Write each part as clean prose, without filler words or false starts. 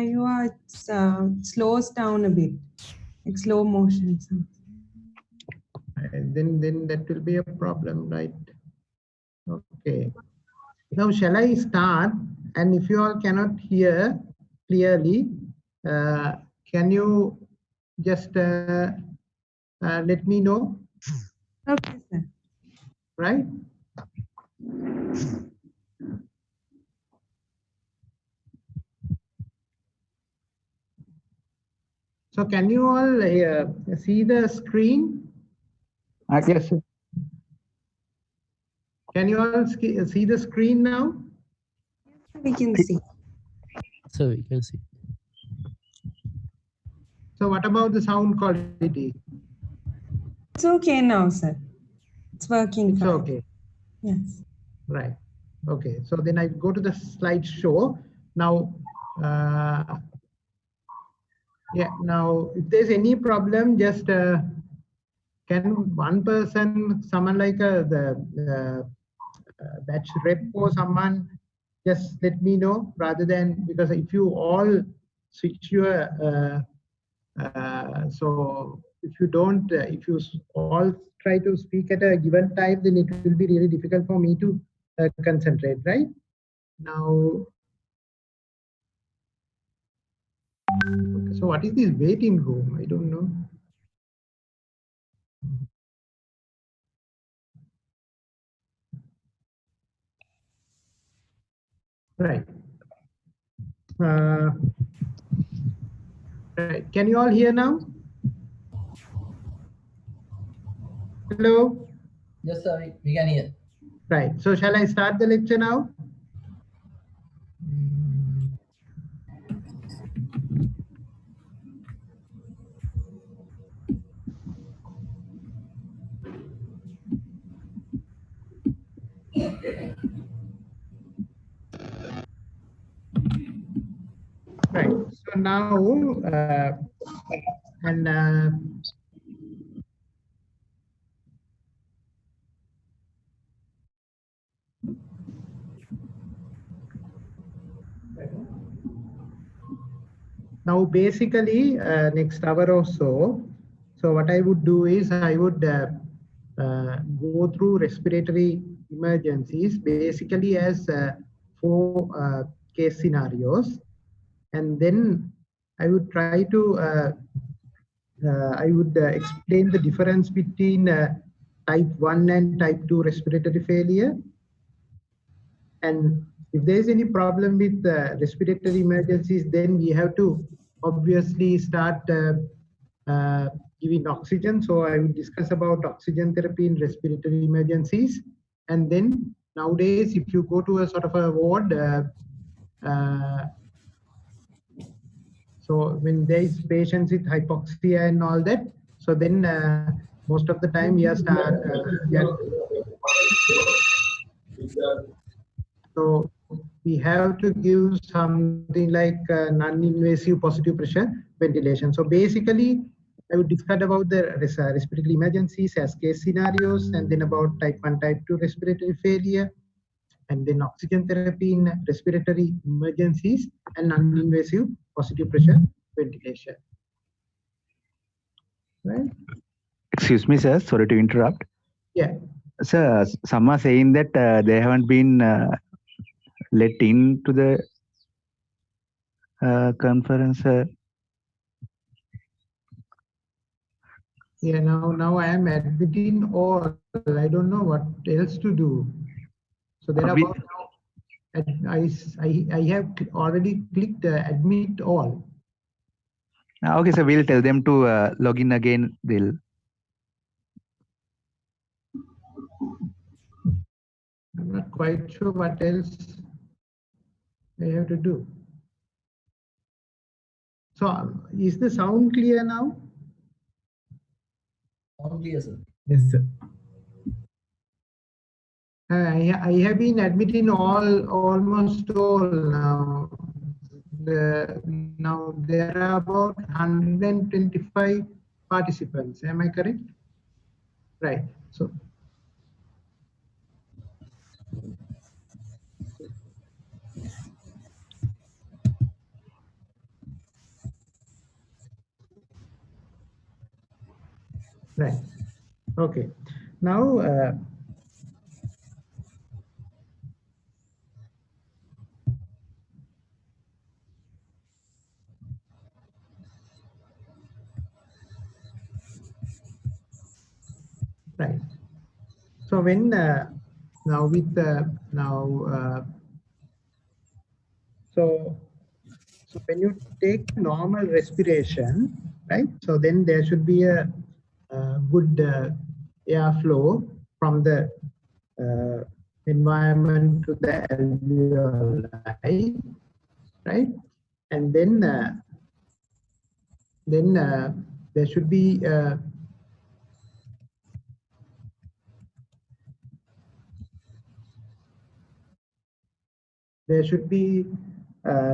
you are, it slows down a bit, like slow motion. Then that will be a problem, right? Okay. Now, shall I start? And if you all cannot hear clearly, can you just let me know? Okay, sir. Right? So can you all see the screen? Yes, sir. Can you all see the screen now? We can see. So we can see. So what about the sound quality? It's okay now, sir. It's working It's fine. okay. Yes. Right. Okay. So then I go to the slideshow. Now, yeah. Now, if there's any problem, just can one person, someone like the batch rep or someone, just let me know, rather than, because if you all switch your so if you don't, if you all try to speak at a given time, then it will be really difficult for me to concentrate, right? Now, okay, so what is this waiting room? I don't know. Right. Right. Can you all hear now? Hello? Yes, sir, we can hear. Right. So shall I start the lecture now? Right. So now, and now basically next hour or so, so what I would do is I would go through respiratory emergencies basically as 4 case scenarios, and then I would try to I would explain the difference between type 1 and type 2 respiratory failure. And if there is any problem with respiratory emergencies, then we have to obviously start giving oxygen. So I will discuss about oxygen therapy in respiratory emergencies. And then nowadays, if you go to a sort of a ward, so when there is patients with hypoxia and all that, so then most of the time we are so we have to give something like non-invasive positive pressure ventilation. So basically, I would discuss about the respiratory emergencies as case scenarios, and then about type 1, type 2 respiratory failure, and then oxygen therapy in respiratory emergencies, and non-invasive positive pressure ventilation. Right? Excuse me, sir. Sorry to interrupt. Yeah. Sir, some are saying that they haven't been let into the conference. Yeah. Now I am admitting all. I don't know what else to do. So there are about now. I have already clicked admit all. Okay, so we'll tell them to log in again. They'll. I'm not quite sure what else I have to do. So is the sound clear now? Sound clear, sir. Yes, sir. I have been admitting almost all now. Now there are about 125 participants. Am I correct? Right. So Right. Okay. Now, right. So when now with so when you take normal respiration, right? So then there should be a good airflow from the environment to the alveoli, right? And then there should be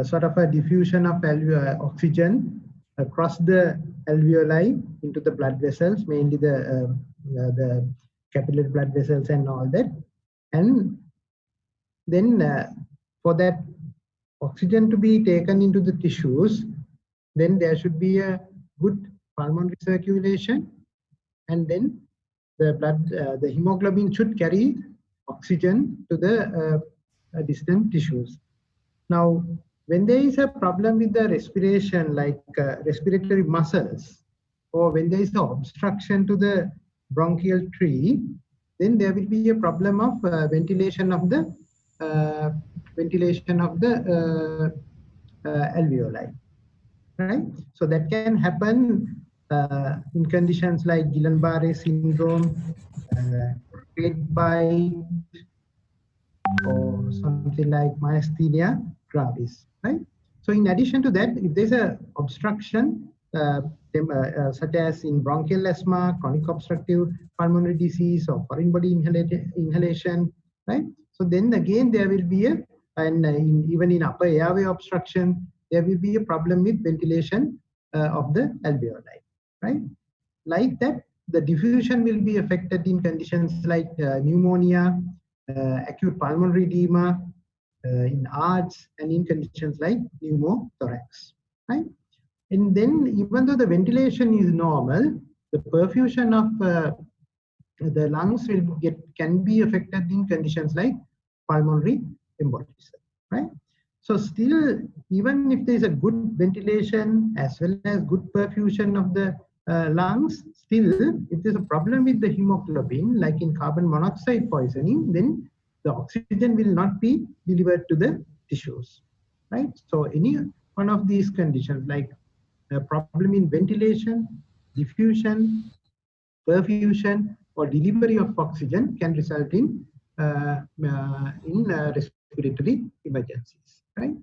sort of a diffusion of oxygen across the alveoli into the blood vessels, mainly the capillary blood vessels and all that. And then for that oxygen to be taken into the tissues, then there should be a good pulmonary circulation, and then the blood, the hemoglobin should carry oxygen to the distant tissues. Now, when there is a problem with the respiration, like respiratory muscles, or when there is an obstruction to the bronchial tree, then there will be a problem of ventilation of the alveoli, right? So that can happen in conditions like Guillain-Barré syndrome, trade bite, or something like myasthenia gravis, right? So in addition to that, if there's a obstruction, such as in bronchial asthma, chronic obstructive pulmonary disease, or foreign body inhalation, right? So then again, there will be even in upper airway obstruction, there will be a problem with ventilation of the alveoli, right? Like that, the diffusion will be affected in conditions like pneumonia, acute pulmonary edema, in ARDS, and in conditions like pneumothorax, right? And then even though the ventilation is normal, the perfusion of the lungs can be affected in conditions like pulmonary embolism, right? So still, even if there is a good ventilation as well as good perfusion of the lungs, still, if there's a problem with the hemoglobin, like in carbon monoxide poisoning, then the oxygen will not be delivered to the tissues, right? So any one of these conditions, like a problem in ventilation, diffusion, perfusion, or delivery of oxygen, can result in respiratory emergencies, right?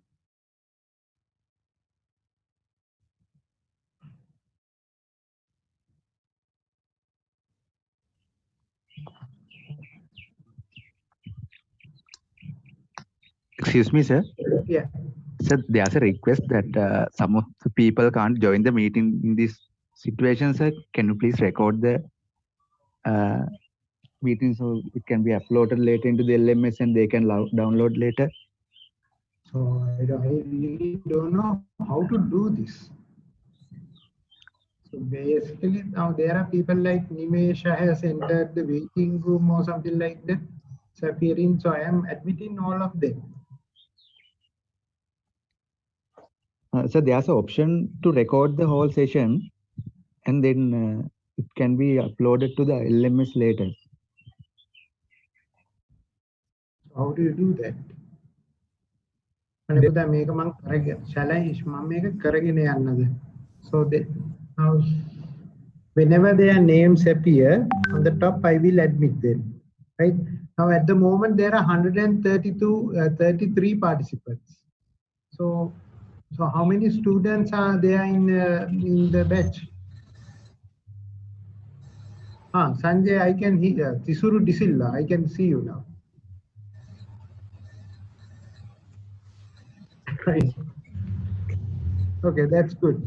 Excuse me, sir. Yeah. Sir, there's a request that some of the people can't join the meeting in this situation, sir. Can you please record the meeting so it can be uploaded later into the LMS and they can download later? So I really don't know how to do this. So basically, now there are people like Nimesha has entered the waiting room or something like that. It's appearing. So I am admitting all of them. So there's an option to record the whole session, and then it can be uploaded to the LMS later. How do you do that? So now, whenever their names appear on the top, I will admit them. Right now, at the moment, there are 33 participants. So how many students are there in the batch? Sanjay, I can hear. Tisuru Disilla, I can see you now. Right. Okay, that's good.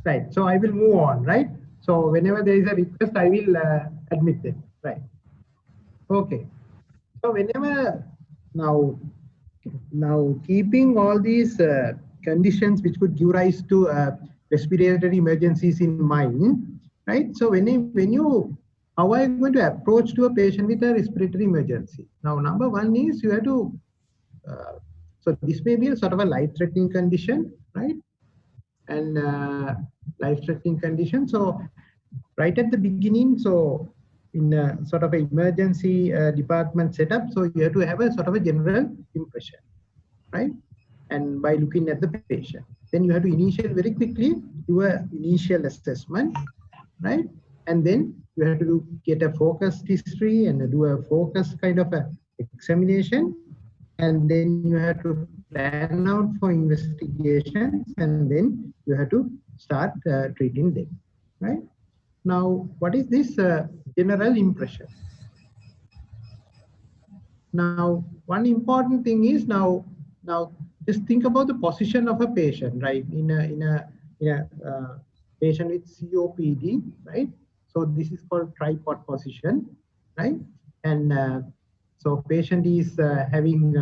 Right. So I will move on. Right. So whenever there is a request, I will admit them. Right. Okay. So whenever now keeping all these conditions which could give rise to respiratory emergencies in mind, right? So how are you going to approach to a patient with a respiratory emergency? Now, number one is you have to, so this may be a sort of a life-threatening condition, right? And life-threatening condition. So right at the beginning, so in a sort of an emergency department setup, so you have to have a sort of a general impression, right? And by looking at the patient, then you have to initiate very quickly, do an initial assessment, right? And then you have to get a focused history and do a focused kind of a examination. And then you have to plan out for investigations, and then you have to start treating them, right? Now, what is this general impression? Now, one important thing is now just think about the position of a patient, right? In a patient with COPD, right? So this is called tripod position, right? And so patient is having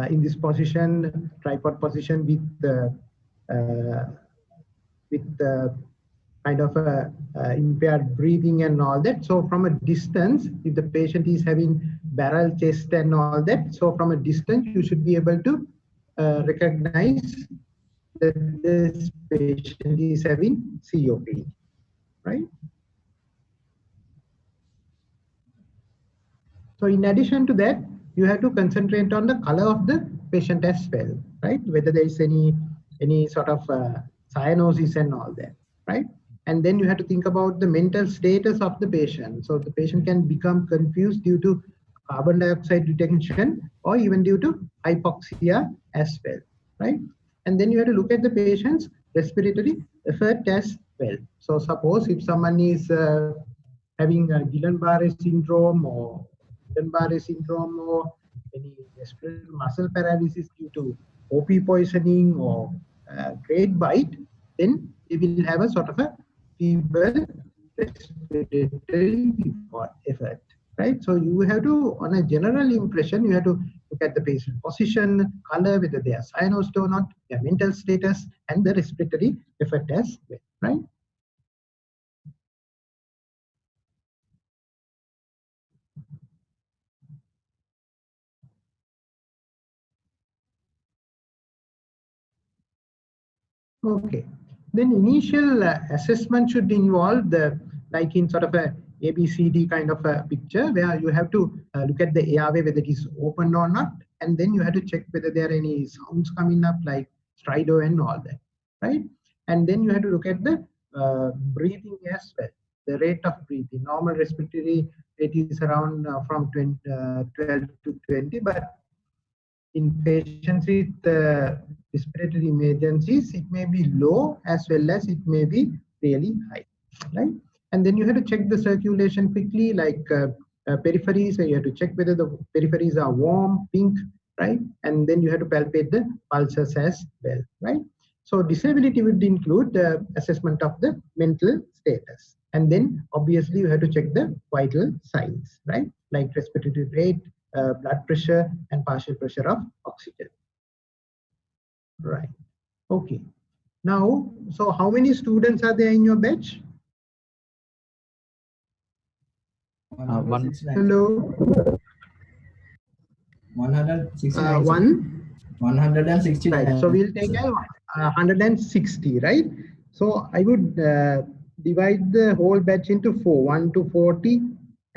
in this position, tripod position with kind of a impaired breathing and all that. So from a distance, if the patient is having barrel chest and all that, so from a distance, you should be able to recognize that this patient is having COPD, right? So in addition to that, you have to concentrate on the color of the patient as well, right? Whether there is any sort of cyanosis and all that, right? And then you have to think about the mental status of the patient. So the patient can become confused due to carbon dioxide retention or even due to hypoxia as well, right? And then you have to look at the patient's respiratory effort as well. So suppose if someone is having a Guillain-Barré syndrome or any respiratory muscle paralysis due to OP poisoning or grade bite, then they will have a sort of a feeble respiratory effort, right? So you have to, on a general impression, you have to look at the patient position, color, whether they are cyanosed or not, their mental status, and the respiratory effort as well, right? Okay. Then initial assessment should involve the, like in sort of a ABCD kind of a picture where you have to look at the airway, whether it is open or not. And then you have to check whether there are any sounds coming up like stridor and all that, right? And then you have to look at the breathing as well, the rate of breathing. Normal respiratory rate is around from 12 to 20, but in patients with respiratory emergencies, it may be low as well as it may be really high, right? And then you have to check the circulation quickly, like peripheries. So you have to check whether the peripheries are warm, pink, right? And then you have to palpate the pulses as well, right? So disability would include the assessment of the mental status. And then obviously you have to check the vital signs, right? Like respiratory rate, blood pressure, and partial pressure of oxygen. Right. Okay. Now, so how many students are there in your batch? One. Hello. 169. 160. Right. So we'll take 160, right? So I would divide the whole batch into 4, 1 to 40,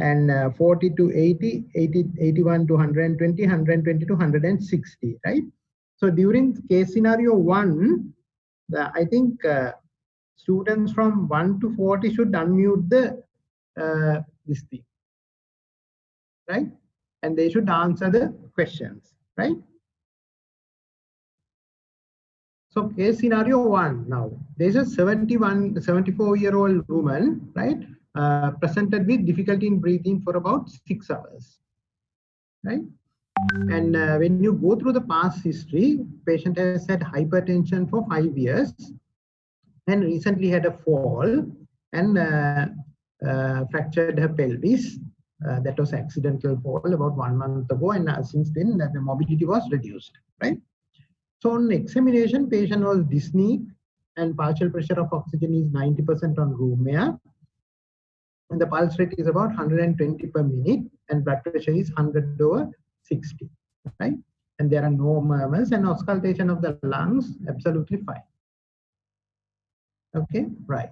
and 40 to 80, 81 to 120, 120 to 160, right? So during case scenario 1, I think students from 1 to 40 should unmute the this thing, right? And they should answer the questions, right? So case scenario 1 now, there's a 74-year-old woman, right? Presented with difficulty in breathing for about 6 hours, right? And when you go through the past history, patient has had hypertension for 5 years and recently had a fall and fractured her pelvis. That was accidental fall about 1 month ago, and since then the mobility was reduced, right? So on examination, patient was dyspneic and partial pressure of oxygen is 90% on room air, and the pulse rate is about 120 per minute, and blood pressure is 100/60, right? And there are no murmurs, and auscultation of the lungs absolutely fine. Okay, right.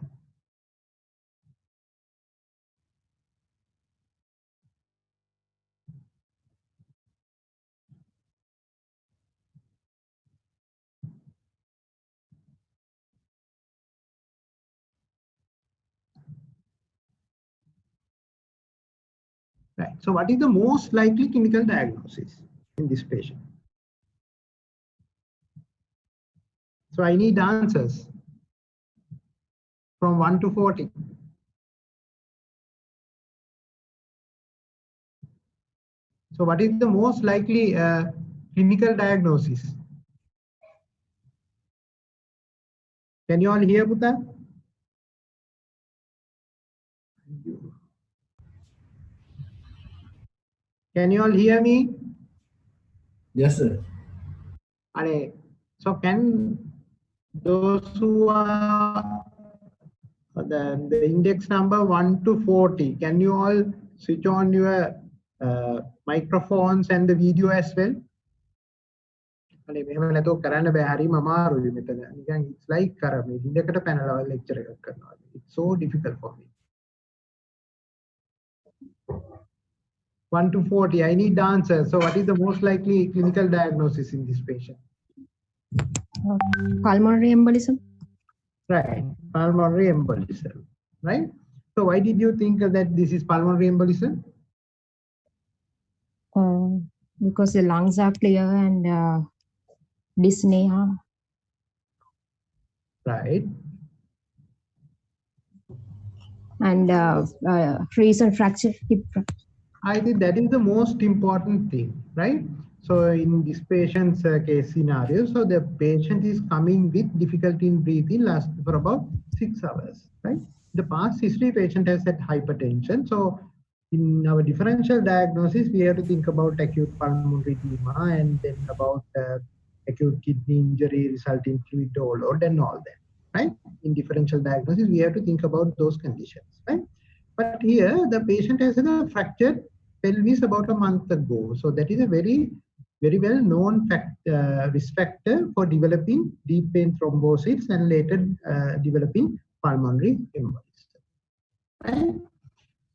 Right. So what is the most likely clinical diagnosis in this patient? So I need answers from 1 to 40. So what is the most likely clinical diagnosis? Can you all hear Buddha? Can you all hear me? Yes, sir. So can those who are the index number 1 to 40, can you all switch on your microphones and the video as well? It's like it's so difficult for me. 1 to 40, I need the answer. So what is the most likely clinical diagnosis in this patient? Pulmonary embolism. Right, pulmonary embolism, right? So why did you think that this is pulmonary embolism? Because the lungs are clear and dyspnea. Right. And recent fracture, hip fracture. I think that is the most important thing, right? So in this patient's case scenario, so the patient is coming with difficulty in breathing, last for about 6 hours, right? The past history patient has had hypertension. So in our differential diagnosis, we have to think about acute pulmonary edema and then about acute kidney injury resulting fluid overload and all that, right? In differential diagnosis, we have to think about those conditions, right? But here the patient has a fractured pelvis about a month ago. So that is a very well known risk factor for developing deep vein thrombosis and later developing pulmonary embolism. Right?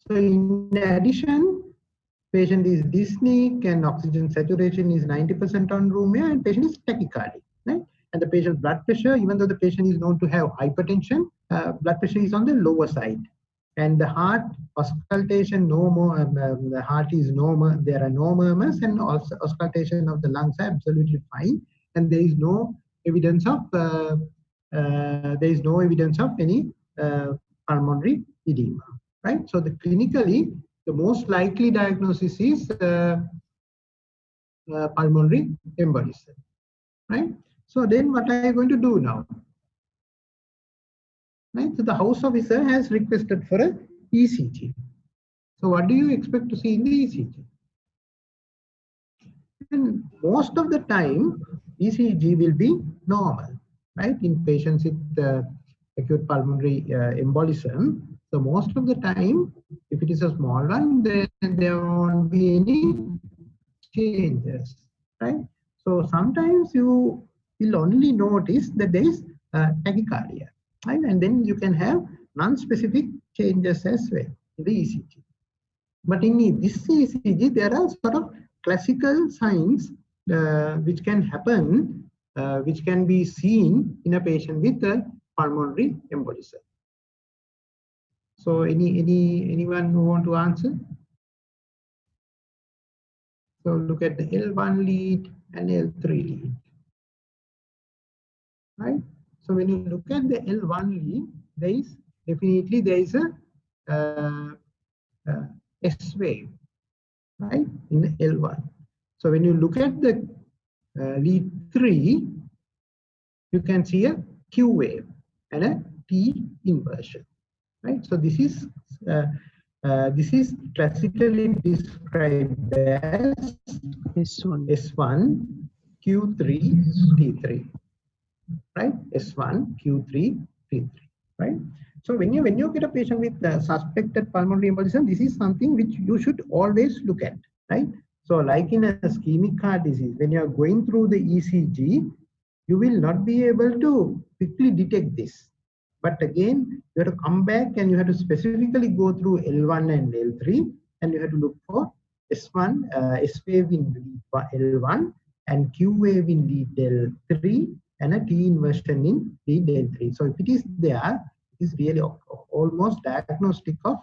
So in addition, patient is dyspneic and oxygen saturation is 90% on room air, and patient is tachycardic. Right? And the patient's blood pressure, even though the patient is known to have hypertension, blood pressure is on the lower side. And the heart auscultation, the heart is normal, there are no murmurs, and also auscultation of the lungs are absolutely fine. And there is no evidence of any pulmonary edema, right? So clinically, the most likely diagnosis is pulmonary embolism, right? So then what are you going to do now? Right? So the house officer has requested for a ECG. So what do you expect to see in the ECG? And most of the time, ECG will be normal, right? In patients with acute pulmonary embolism. So most of the time, if it is a small one, then there won't be any changes, right? So sometimes you will only notice that there is tachycardia. Right? And then you can have non-specific changes as well in the ECG. But in this ECG, there are sort of classical signs which can happen, which can be seen in a patient with a pulmonary embolism. So anyone who want to answer? So look at the L1 lead and L3 lead, right? So when you look at the L1 lead, there is a S wave, right, in the L1. So when you look at the lead 3, you can see a Q wave and a T inversion, right? So this is classically described as S1, Q3, T3. right? S1, Q3, T3, right? So when you get a patient with suspected pulmonary embolism, this is something which you should always look at, right? So like in a ischemic heart disease, when you are going through the ECG, you will not be able to quickly detect this. But again, you have to come back and you have to specifically go through L1 and L3, and you have to look for S1, S wave in lead L1, and Q wave in lead L3, and a T inversion in lead L3. So if it is there, it is really almost diagnostic of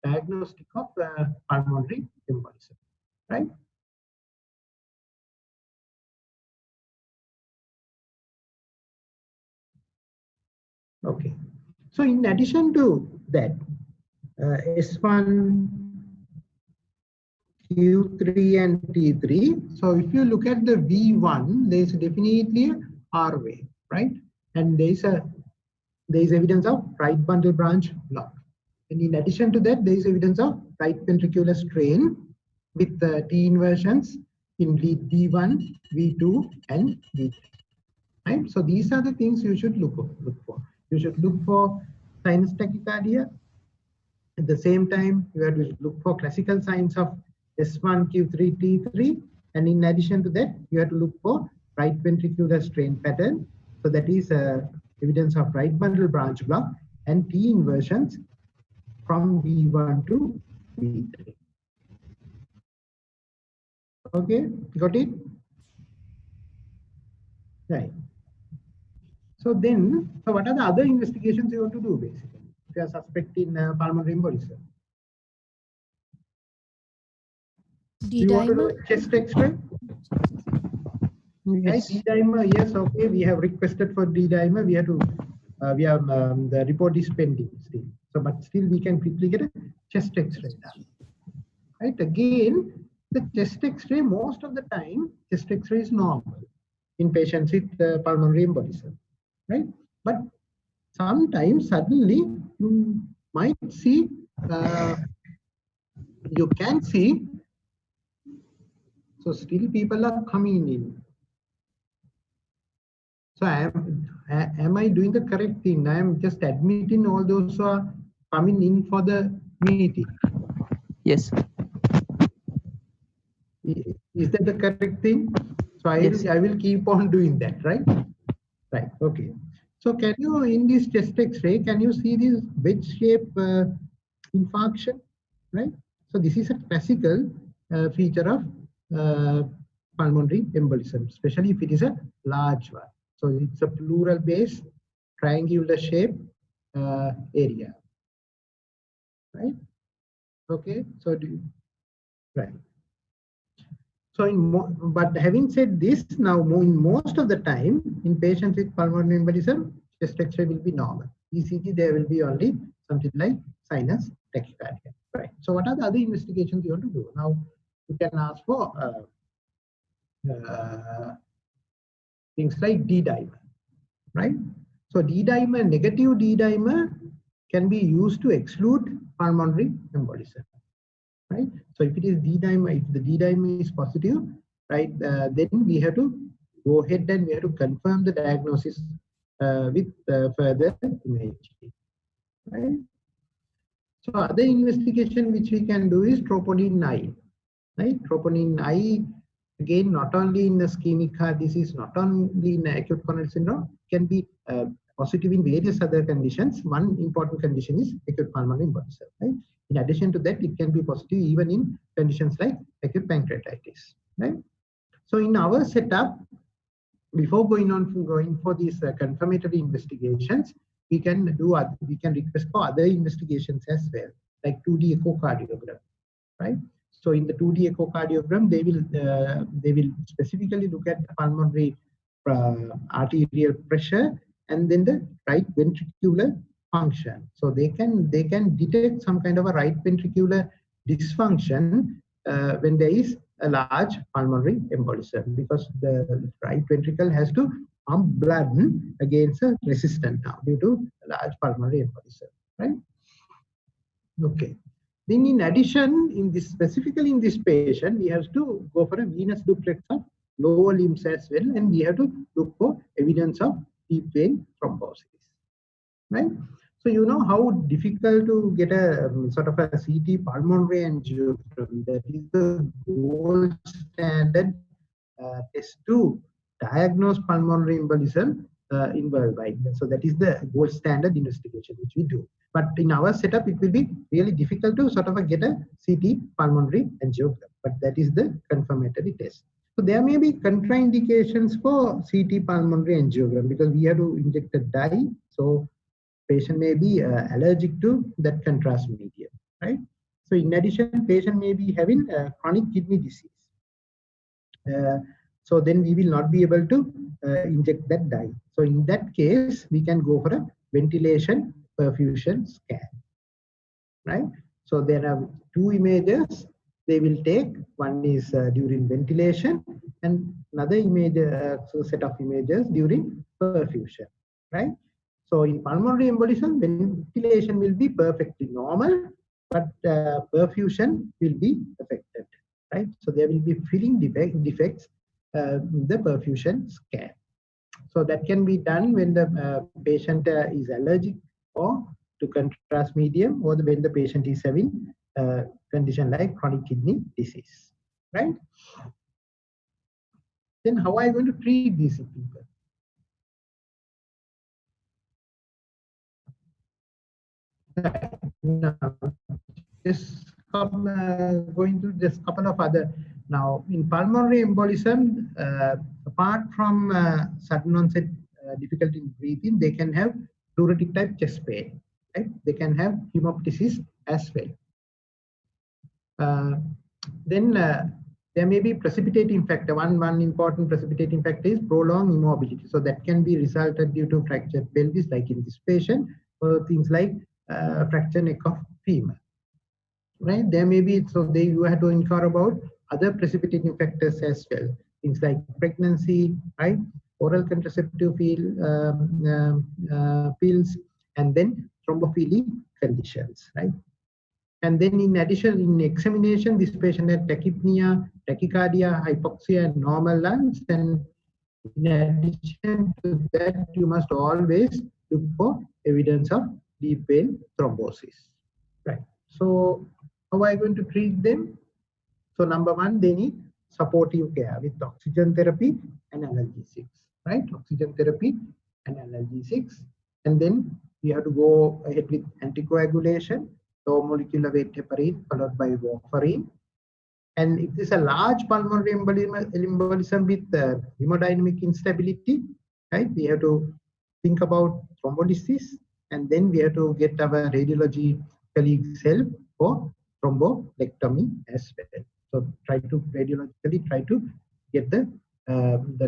pulmonary embolism, right? Okay. So in addition to that, S1, Q3 and T3. So if you look at the V1, there is definitely a airway, right? And there is evidence of right bundle branch block. And in addition to that, there is evidence of right ventricular strain with T inversions in lead D1, V2, and V3. Right? So these are the things you should look for. You should look for sinus tachycardia. At the same time, you have to look for classical signs of S1, Q3, T3. And in addition to that, you have to look for right ventricular strain pattern. So that is evidence of right bundle branch block and T inversions from V1 to V3. Okay, got it? Right. So then, so what are the other investigations you want to do basically? If you are suspecting pulmonary embolism. You want to do chest X-ray? Yes. Right, D-dimer, yes, okay. We have requested for D-dimer. We have to, the report is pending still. So, but still we can quickly get a chest X-ray done. Right, again, the chest X-ray, most of the time, chest X-ray is normal in patients with pulmonary embolism, right? But sometimes suddenly you might see, you can see, so still people are coming in. So am I doing the correct thing? I am just admitting all those who are coming in for the meeting. Yes. Is that the correct thing? So Yes. I will keep on doing that, right? Right, okay. So can you, in this chest X-ray, can you see this wedge-shaped infarction, right? So this is a classical feature of pulmonary embolism, especially if it is a large one. So it's a pleural base, triangular shape area, right? Okay, so right. So but having said this, now in most of the time, in patients with pulmonary embolism, chest X-ray will be normal. ECG, there will be only something like sinus tachycardia, right? So what are the other investigations you want to do? Now you can ask for things like D-dimer, right? So D-dimer, negative D-dimer can be used to exclude pulmonary embolism, right? So if it is D-dimer, if the D-dimer is positive, right, then we have to go ahead and we have to confirm the diagnosis with further imaging, right? So other investigation which we can do is troponin I, right? Troponin I, again, not only in the ischemic heart disease, not only in acute coronary syndrome, can be positive in various other conditions. One important condition is acute pulmonary embolism, right? In addition to that, it can be positive even in conditions like acute pancreatitis, right? So in our setup, before going for these confirmatory investigations, we can request for other investigations as well, like 2D echocardiogram, right? So in the 2D echocardiogram, they will specifically look at the pulmonary arterial pressure and then the right ventricular function. So they can detect some kind of a right ventricular dysfunction when there is a large pulmonary embolism, because the right ventricle has to pump blood against a resistance now due to large pulmonary embolism, right? Okay. Then in addition, specifically in this patient, we have to go for a venous duplex of lower limbs as well, and we have to look for evidence of deep vein thrombosis, right? So you know how difficult to get a sort of a CT pulmonary angiogram. That is the gold standard test to diagnose pulmonary embolism in worldwide. So that is the gold standard investigation which we do. But in our setup, it will be really difficult to sort of get a CT pulmonary angiogram. But that is the confirmatory test. So there may be contraindications for CT pulmonary angiogram because we have to inject a dye. So patient may be allergic to that contrast medium, right? So in addition, patient may be having chronic kidney disease. So then we will not be able to inject that dye. So in that case, we can go for a ventilation perfusion scan, right? So there are two images they will take. One is during ventilation and another image, set of images during perfusion, right? So in pulmonary embolism, ventilation will be perfectly normal, but perfusion will be affected, right? So there will be filling defects in the perfusion scan. So that can be done when the patient is allergic or to contrast medium, or when the patient is having a condition like chronic kidney disease, right? Then how are you going to treat these people? Now, just going to just couple of other. Now, in pulmonary embolism, apart from sudden onset difficulty in breathing, they can have pleuritic type chest pain, right? They can have hemoptysis as well. Then there may be precipitating factor. One important precipitating factor is prolonged immobility. So that can be resulted due to fractured pelvis, like in this patient, or things like fractured neck of femur. Right? There may be, so you have to inquire about other precipitating factors as well. Things like pregnancy, right? Oral contraceptive pills, and then thrombophilic conditions, right? And then in addition, in examination, this patient had tachypnea, tachycardia, hypoxia, and normal lungs. And in addition to that, you must always look for evidence of deep vein thrombosis, right? So how are you going to treat them? So number one, they need supportive care with oxygen therapy and analgesics, right? Oxygen therapy and analgesics. And then you have to go ahead with anticoagulation, low molecular weight heparin followed by warfarin. And if there's a large pulmonary embolism with hemodynamic instability, right? We have to think about thrombolysis, and then we have to get our radiology colleagues' help for thrombolectomy as well. So try to radiologically try to get the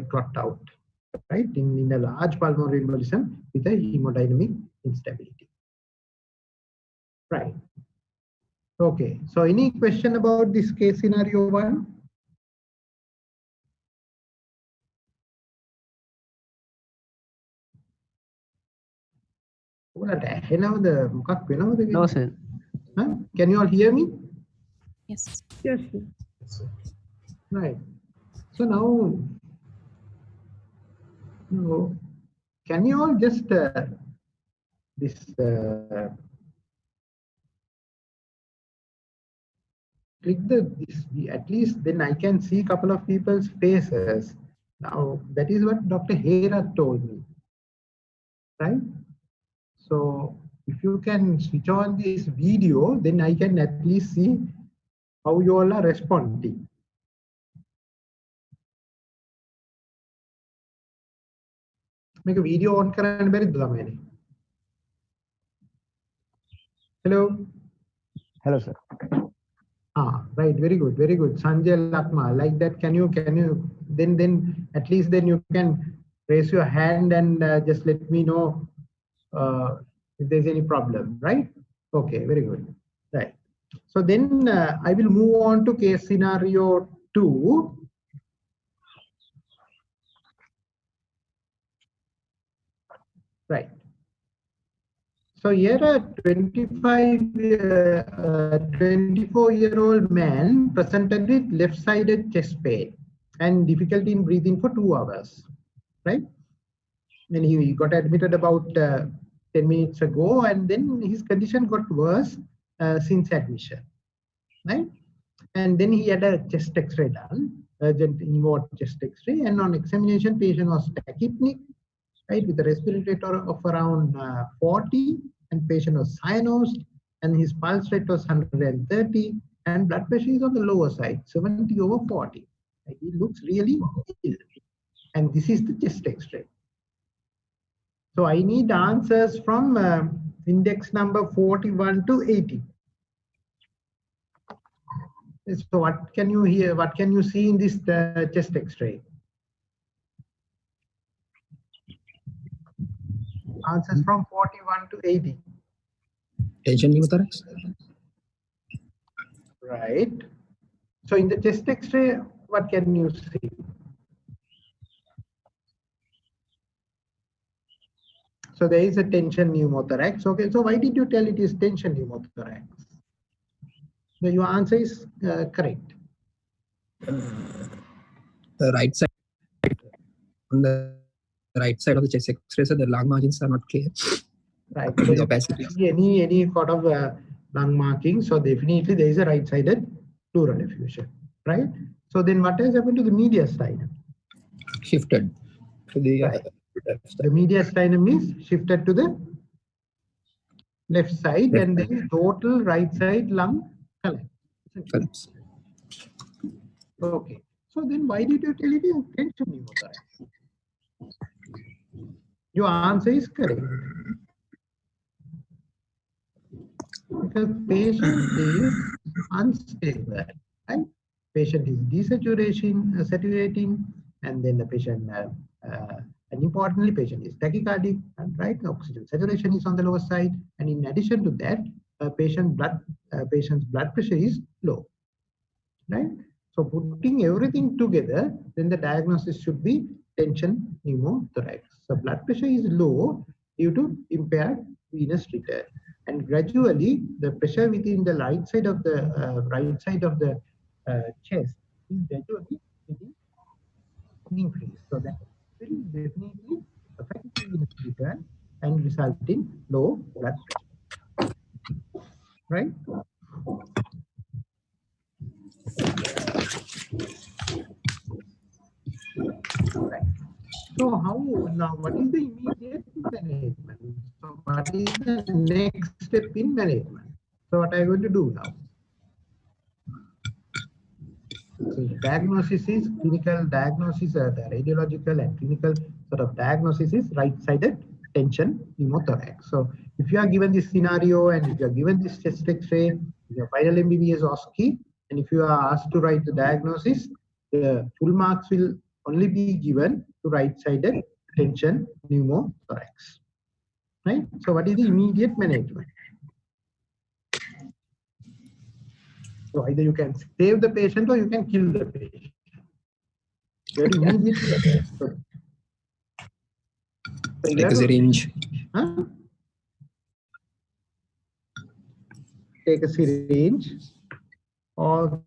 clot out, right? In a large pulmonary embolism with a hemodynamic instability, right? Okay. So any question about this case scenario one? No, sir. Huh? Can you all hear me? Yes. Yes. Right. So now, can you all just click this, at least then I can see a couple of people's faces. Now that is what Dr. Hera told me, right? So if you can switch on this video, then I can at least see how you all are responding. Make a video on කරන්න බැරිද ළමයිනේ? Hello. Hello, sir. Right, very good, very good. Sanjay Lakma, like that, can you then at least then you can raise your hand and just let me know if there's any problem, right? Okay, very good. Right. So then I will move on to case scenario 2. Right. So here a 24-year-old man presented with left-sided chest pain. and difficulty in breathing for 2 hours, right? And he got admitted about 10 minutes ago, and then his condition got worse since admission, right? And then he had a chest X-ray done, urgent evo chest X-ray, and on examination, patient was tachypnic, right, with a respiratory of around 40, and patient was cyanosed, and his pulse rate was 130, and blood pressure is on the lower side, 70/40. Like, he looks really ill, and this is the chest X-ray. So I need answers from index number 41 to 80. So what can you hear? What can you see in this chest X-ray? Answers from 41 to 80. Tension pneumothorax. Right. So in the chest X-ray, what can you see? So there is a tension pneumothorax. Okay. So why did you tell it is tension pneumothorax? So your answer is correct. The right side, on the right side of the chest X-ray, so the lung margins are not clear. Right. The So opacity. if you see any sort of lung marking, so definitely there is a right-sided pleural effusion, right? So then what has happened to the mediastinum? Shifted to the Right. left The side. mediastinum is shifted to the left side, Left and side. then total right side lung collapse. Collapse. Okay. So then why did you tell it is tension pneumothorax? Your answer is correct. Because patient is unstable, right? Patient is desaturating, and then the patient, and importantly, patient is tachycardic, and right, oxygen saturation is on the lower side, and in addition to that, patient's blood pressure is low, right? So putting everything together, then the diagnosis should be tension pneumothorax. So blood pressure is low due to impaired venous return, and gradually the pressure within the right side of the chest is gradually getting increased. So that will definitely affect the venous return and result in low blood pressure, right? Right. So how now? What is the immediate management? So what is the next step in management? So what are you going to do now? So diagnosis is clinical diagnosis, the radiological and clinical sort of diagnosis is right-sided tension pneumothorax. So if you are given this scenario and if you are given this chest X-ray, your final MBBS OSCE, and if you are asked to write the diagnosis, the full marks will only be given to right-sided tension pneumothorax. Right? So what is the immediate management? So either you can save the patient or you can kill the patient. Very immediately. So you Take have a to- syringe. Huh? Take a syringe, or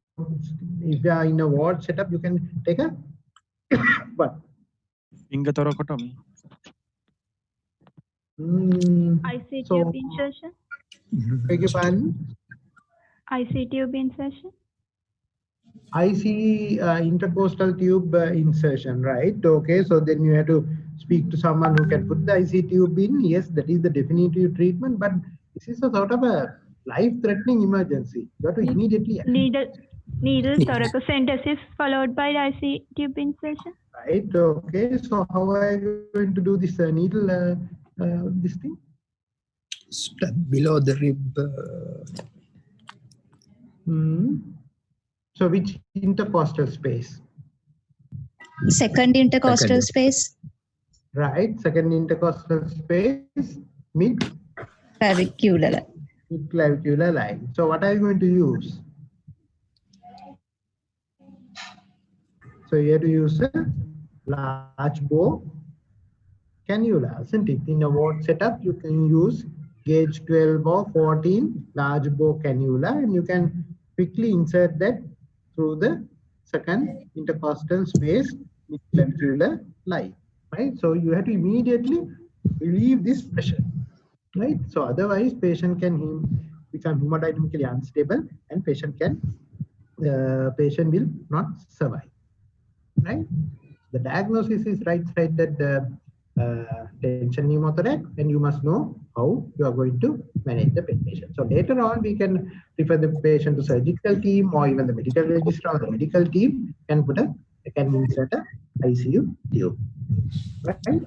if you are in a ward setup, you can take a what? Ingothoracotomy. IC tube insertion. Beg your pardon? IC tube insertion. IC intercostal tube insertion, right? Okay, so then you have to speak to someone who can put the IC tube in. Yes, that is the definitive treatment, but this is a sort of a life-threatening emergency. You have to immediately act. Needle thoracentesis followed by IC tube insertion. Right. Okay. So how are you going to do this needle? This thing? Step below the rib. So which intercostal space? Second intercostal Second. space, Right. Second intercostal space, mid clavicular. clavicular line. So what are you going to use? So you have to use a large bore cannula, isn't it? In a ward setup, you can use gauge 12 or 14 large bore cannula, and you can quickly insert that through the second intercostal space midclavicular line, right? So you have to immediately relieve this pressure, right? So otherwise patient can become hemodynamically unstable and patient will not survive, right? The diagnosis is right-sided tension pneumothorax, and you must know how you are going to manage the patient. So later on, we can refer the patient to surgical team, or even the medical registrar or the medical team can insert a ICU tube, right?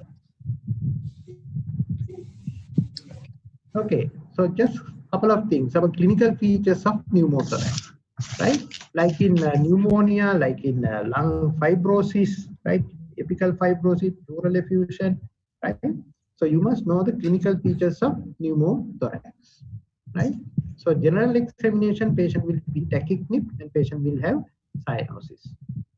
Okay, so just a couple of things about clinical features of pneumothorax, right? Like in pneumonia, like in lung fibrosis, right? Apical fibrosis, pleural effusion, right? So you must know the clinical features of pneumothorax, right? So general examination, patient will be tachypneic and patient will have cyanosis,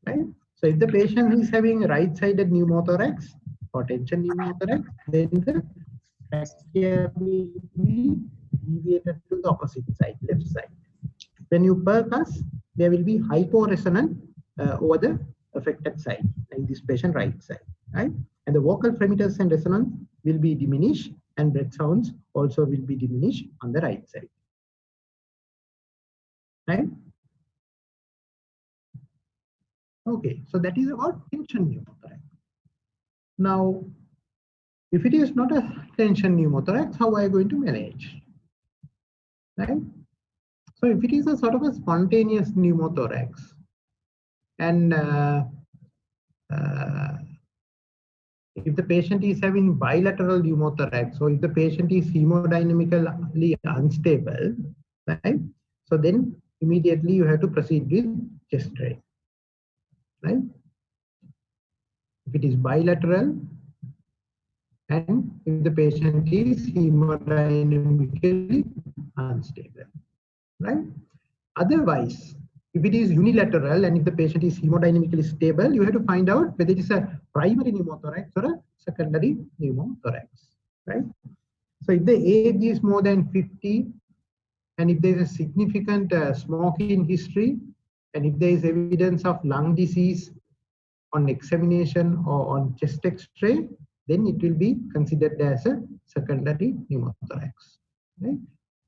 right? So if the patient is having right-sided pneumothorax or tension pneumothorax, then the trachea will be deviated to the opposite side, left side. When you percuss, there will be hyporesonant over the affected side, like this patient right side, right? And the vocal frequency and resonance will be diminished, and breath sounds also will be diminished on the right side, right? Okay, so that is about tension pneumothorax. Now, if it is not a tension pneumothorax, how are you going to manage, right? So if it is a sort of a spontaneous pneumothorax, and if the patient is having bilateral pneumothorax, or if the patient is hemodynamically unstable, right? So then immediately you have to proceed with chest drain, right? If it is bilateral, and if the patient is hemodynamically unstable, right? Otherwise, if it is unilateral and if the patient is hemodynamically stable, you have to find out whether it is a primary pneumothorax or a secondary pneumothorax, right? So if the age is more than 50, and if there is a significant smoking history, and if there is evidence of lung disease on examination or on chest X-ray, then it will be considered as a secondary pneumothorax, right?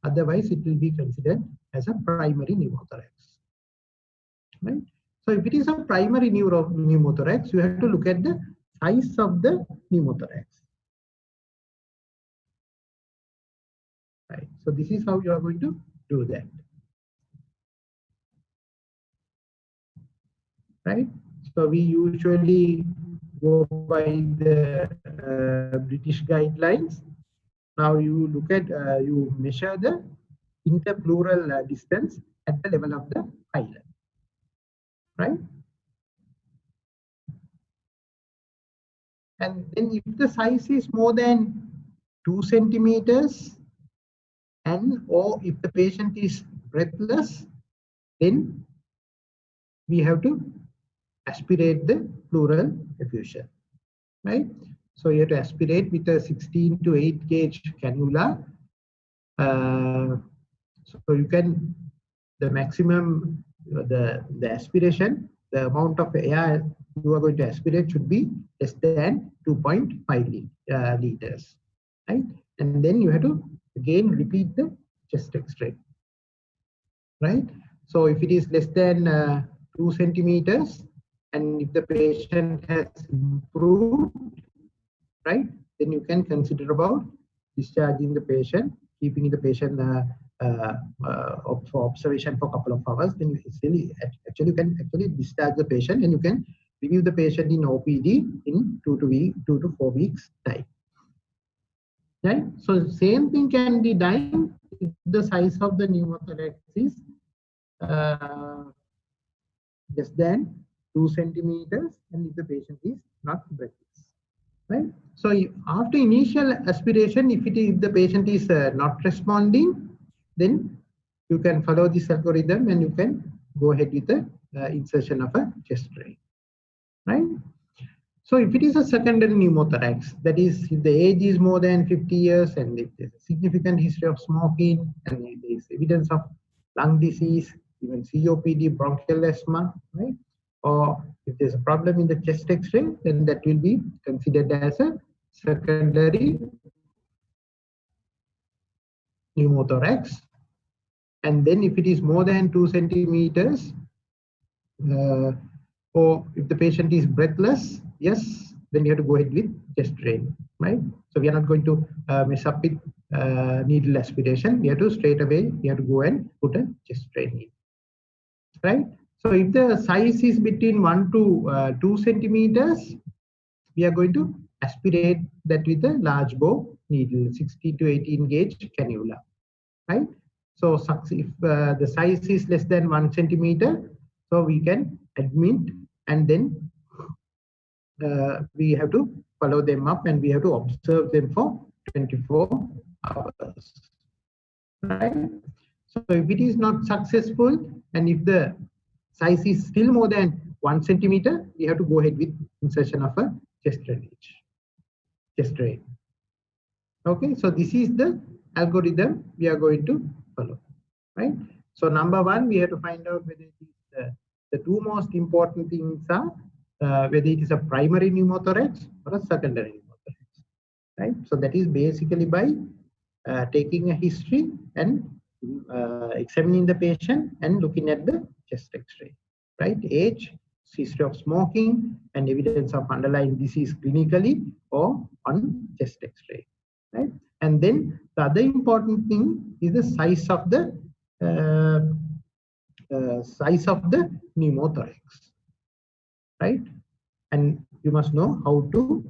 Otherwise, it will be considered as a primary pneumothorax, right? So if it is a primary pneumothorax, you have to look at the size of the pneumothorax, right? So this is how you are going to do that, right? So we usually go by the British guidelines. Now you look at, you measure the interpleural distance at the level of the hilum, right? And then if the size is more than 2 centimeters, and or if the patient is breathless, then we have to aspirate the pleural effusion, right? So you have to aspirate with a 16 to 8 gauge cannula. So you can, the maximum, the aspiration, the amount of air you are going to aspirate should be less than 2.5 liters, right? And then you have to again repeat the chest X-ray, right? So if it is less than 2 centimeters, and if the patient has improved, right, then you can consider about discharging the patient, keeping the patient for observation for a couple of hours. Then you actually can discharge the patient, and you can review the patient in OPD in 2 to 4 weeks time. Right? So same thing can be done if the size of the pneumothorax is less than 2 centimeters, and if the patient is not breathless, right? So after initial aspiration, if the patient is not responding, then you can follow this algorithm and you can go ahead with the insertion of a chest drain, right? So if it is a secondary pneumothorax, that is if the age is more than 50 years and if there's a significant history of smoking and if there is evidence of lung disease, even COPD, bronchial asthma, right? or if there's a problem in the chest X-ray, then that will be considered as a secondary pneumothorax. And then if it is more than 2 centimeters, or if the patient is breathless, yes, then you have to go ahead with chest drain, right? So we are not going to mess up with needle aspiration. We have to straight away, you have to go and put a chest drain in, right? So if the size is between 1 to 2 centimeters, we are going to aspirate that with a large bore needle, 60 to 18 gauge cannula, right? So if the size is less than 1 centimeter, so we can admit, and then we have to follow them up and we have to observe them for 24 hours, right? So if it is not successful and if the size is still more than 1 centimeter, we have to go ahead with insertion of a chest drain. Okay, so this is the algorithm we are going to follow, right? So number one, we have to find out whether it is the two most important things are whether it is a primary pneumothorax or a secondary pneumothorax, right? So that is basically by taking a history and examining the patient and looking at the chest X-ray, right? Age, history of smoking, and evidence of underlying disease clinically or on chest X-ray, right? And then the other important thing is the size of the pneumothorax, right? And you must know how to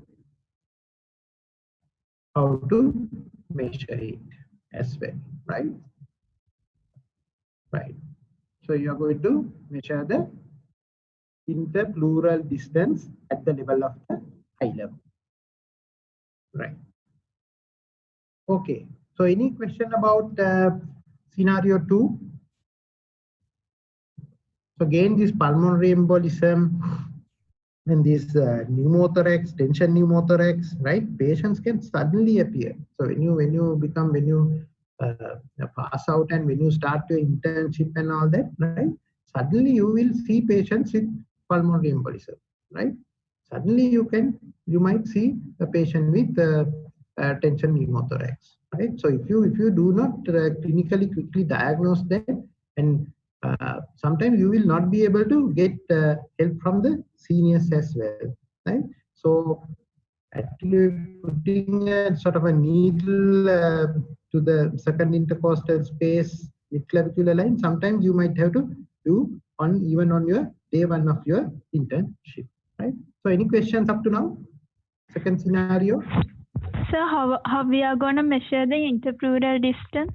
measure it as well, right? Right. So you are going to measure the interpleural distance at the level of the hilum, right? Okay. So any question about scenario 2? So again, this pulmonary embolism and this pneumothorax, tension pneumothorax, right? Patients can suddenly appear. So when you pass out and when you start your internship and all that, right? Suddenly you will see patients with pulmonary embolism, right? Suddenly you might see a patient with tension pneumothorax, right? So if you do not clinically quickly diagnose that, and sometimes you will not be able to get help from the seniors as well, right? So actually putting a sort of a needle to the second intercostal space mid-clavicular line, sometimes you might have to do even on your day one of your internship, right? So any questions up to now? Second scenario. So how we are going to measure the interpleural distance?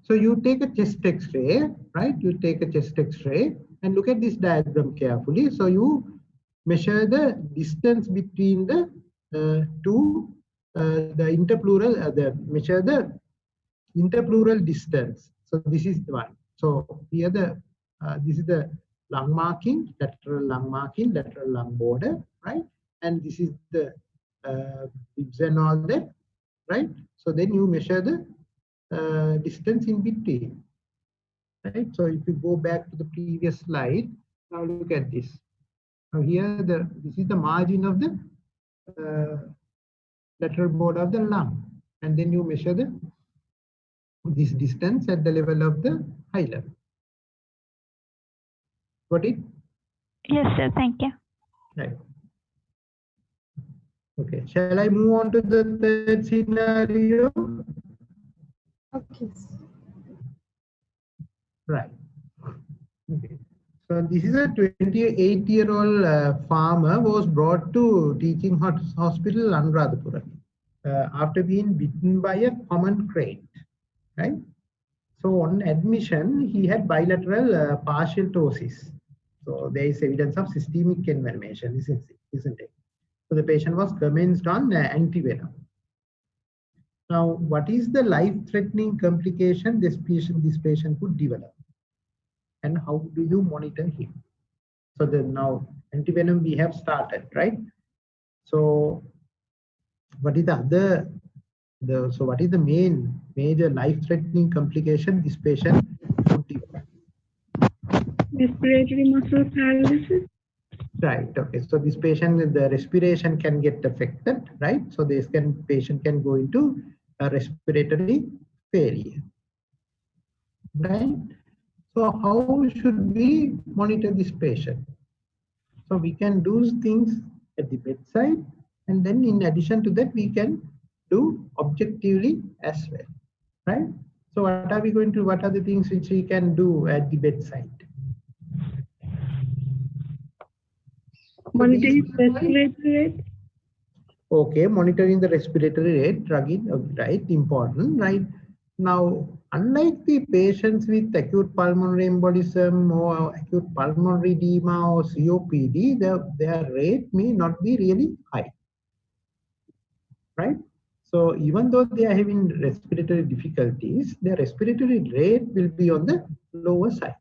So you take a chest X-ray, right? You take a chest X-ray and look at this diagram carefully. So you measure the distance between the the interpleural, measure the interpleural distance. So this is the one. So here this is the lung marking, lateral lung border, right? And this is the ribs and all that, right? So then you measure the distance in between, right? So if you go back to the previous slide, now look at this. Now here this is the margin of the lateral border of the lung, and then you measure this distance at the level of the hilum. Got it? Yes, sir. Thank you. Right. Okay. Shall I move on to the third scenario? Okay. Right. Okay. So this is a 28-year-old farmer was brought to teaching hospital Anuradhapura after being bitten by a common crate, right? So on admission, he had bilateral partial ptosis. So there is evidence of systemic envenomation, isn't it? So the patient was commenced on antivenom. Now, what is the life-threatening complication this patient could develop? And how do you monitor him? So now antivenom we have started, right? So what is the what is the major life-threatening complication this patient could develop? Respiratory muscle paralysis. Right. Okay. So this patient, the respiration can get affected, right? So this patient can go into a respiratory failure, right? So how should we monitor this patient? So we can do things at the bedside, and then in addition to that, we can do objectively as well, right? So what are we going to? What are the things which we can do at the bedside? Monitoring respiratory rate. Okay, monitoring the respiratory rate, right, important, right? Now, unlike the patients with acute pulmonary embolism or acute pulmonary edema or COPD, their rate may not be really high, right? So even though they are having respiratory difficulties, their respiratory rate will be on the lower side,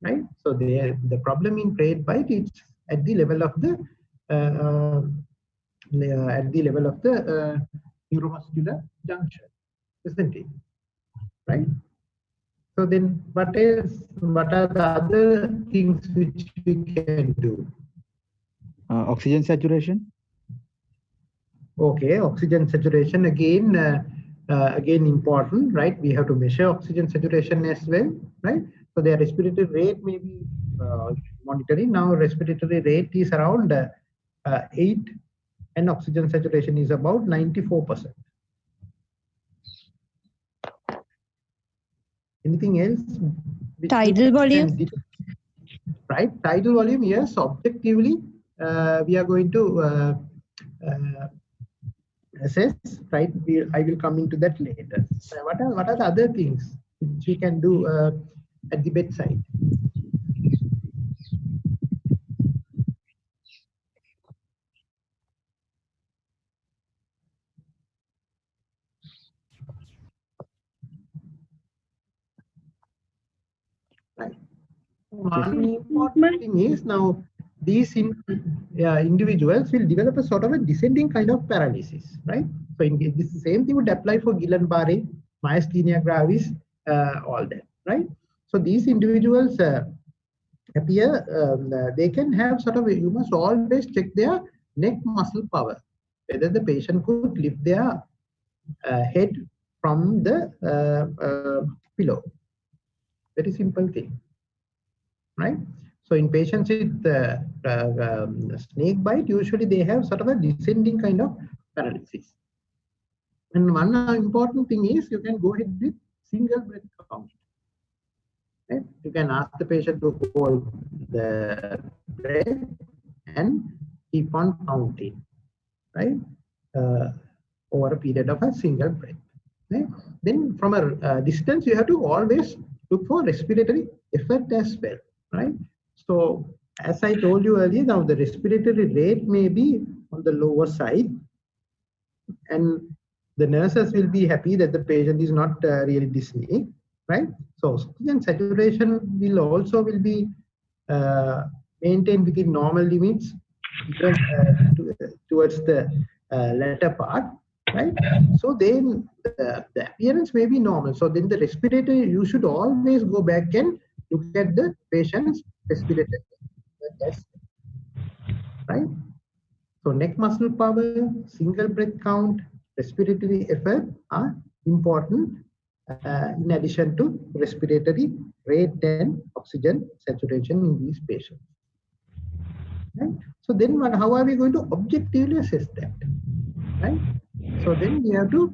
right? So the problem in trade bite is at the level of the neuromuscular junction, isn't it? Right? So then what else? What are the other things which we can do? Oxygen saturation. Okay, oxygen saturation again, again important, right? We have to measure oxygen saturation as well, right? So their respiratory rate may be monitoring. Now respiratory rate is around 8, and oxygen saturation is about 94%. Anything else? Tidal volume. Right, tidal volume, yes, objectively we are going to assess, right? I will come into that later. What are the other things which we can do at the bedside? Right. One important thing is now these individuals will develop a sort of a descending kind of paralysis, right? So this same thing would apply for Guillain-Barré, myasthenia gravis, all that, right? So these individuals appear, they can have sort of, you must always check their neck muscle power, whether the patient could lift their head from the pillow. Very simple thing, right? So in patients with snake bite, usually they have sort of a descending kind of paralysis. And one important thing is you can go ahead with single breath count. Right? You can ask the patient to hold the breath and keep on counting, right? Over a period of a single breath. Right? Then from a distance, you have to always look for respiratory effort as well, right? So as I told you earlier, now the respiratory rate may be on the lower side, and the nurses will be happy that the patient is not really dyspneic, right? So oxygen saturation will be maintained within normal limits, even towards the latter part, right? So then the appearance may be normal. So then the respiratory, you should always go back and look at the patient's respiratory test, right? So neck muscle power, single breath count, respiratory effort are important in addition to respiratory rate and oxygen saturation in these patients. Right? So then how are we going to objectively assess that? Right? So then we have to,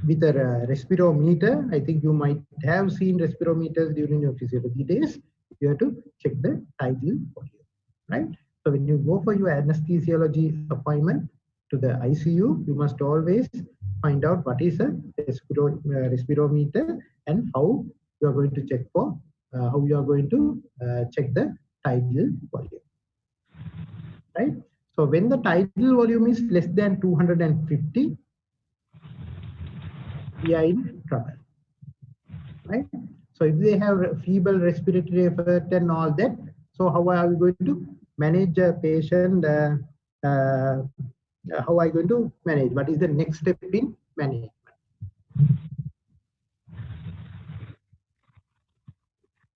with a respirometer, I think you might have seen respirometers during your physiology days, you have to check the tidal volume, right? So when you go for your anesthesiology appointment to the ICU, you must always find out what is a respirometer and how you are going to check for, how you are going to check the tidal volume, right? So when the tidal volume is less than 250, we are in trouble, right? So if they have feeble respiratory effort and all that, so how are we going to manage a patient? How are you going to manage? What is the next step in management?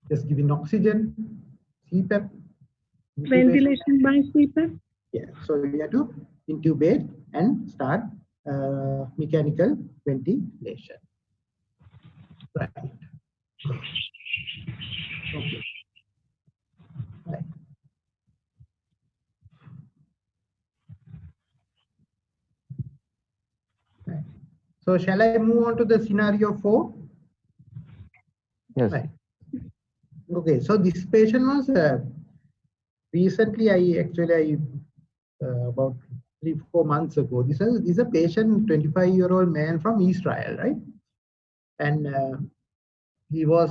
Just giving oxygen, CPAP, Ventilation by CPAP. Yeah, so you have to intubate and start mechanical ventilation. Right. Okay. Right. Right. So shall I move on to the scenario 4? Yes. Right. Okay, so this patient was recently, about 3-4 months ago, this is a patient, 25-year-old man from Israel, right? And he was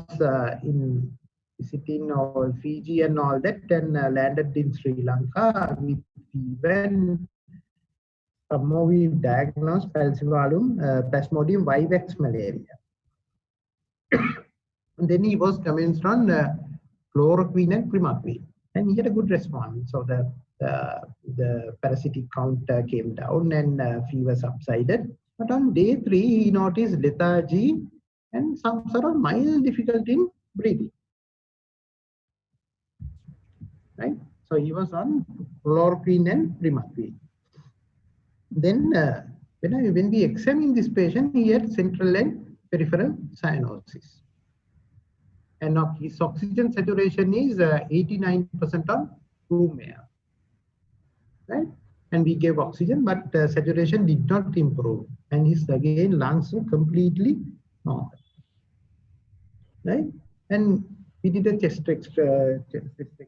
visiting all Fiji and all that, and landed in Sri Lanka with even somehow we diagnosed Falciparum plasmodium vivax malaria. And then he was commenced on chloroquine and primaquine, and he had a good response. So the parasitic count came down and fever subsided. But on day 3, he noticed lethargy and some sort of mild difficulty in breathing. Right? So he was on chloroquine and primaquine. Then when we examined this patient, he had central and peripheral cyanosis. And his oxygen saturation is 89% on room air. Right? And we gave oxygen, but saturation did not improve. And his, again, lungs were completely normal. Right? And we did a chest X-ray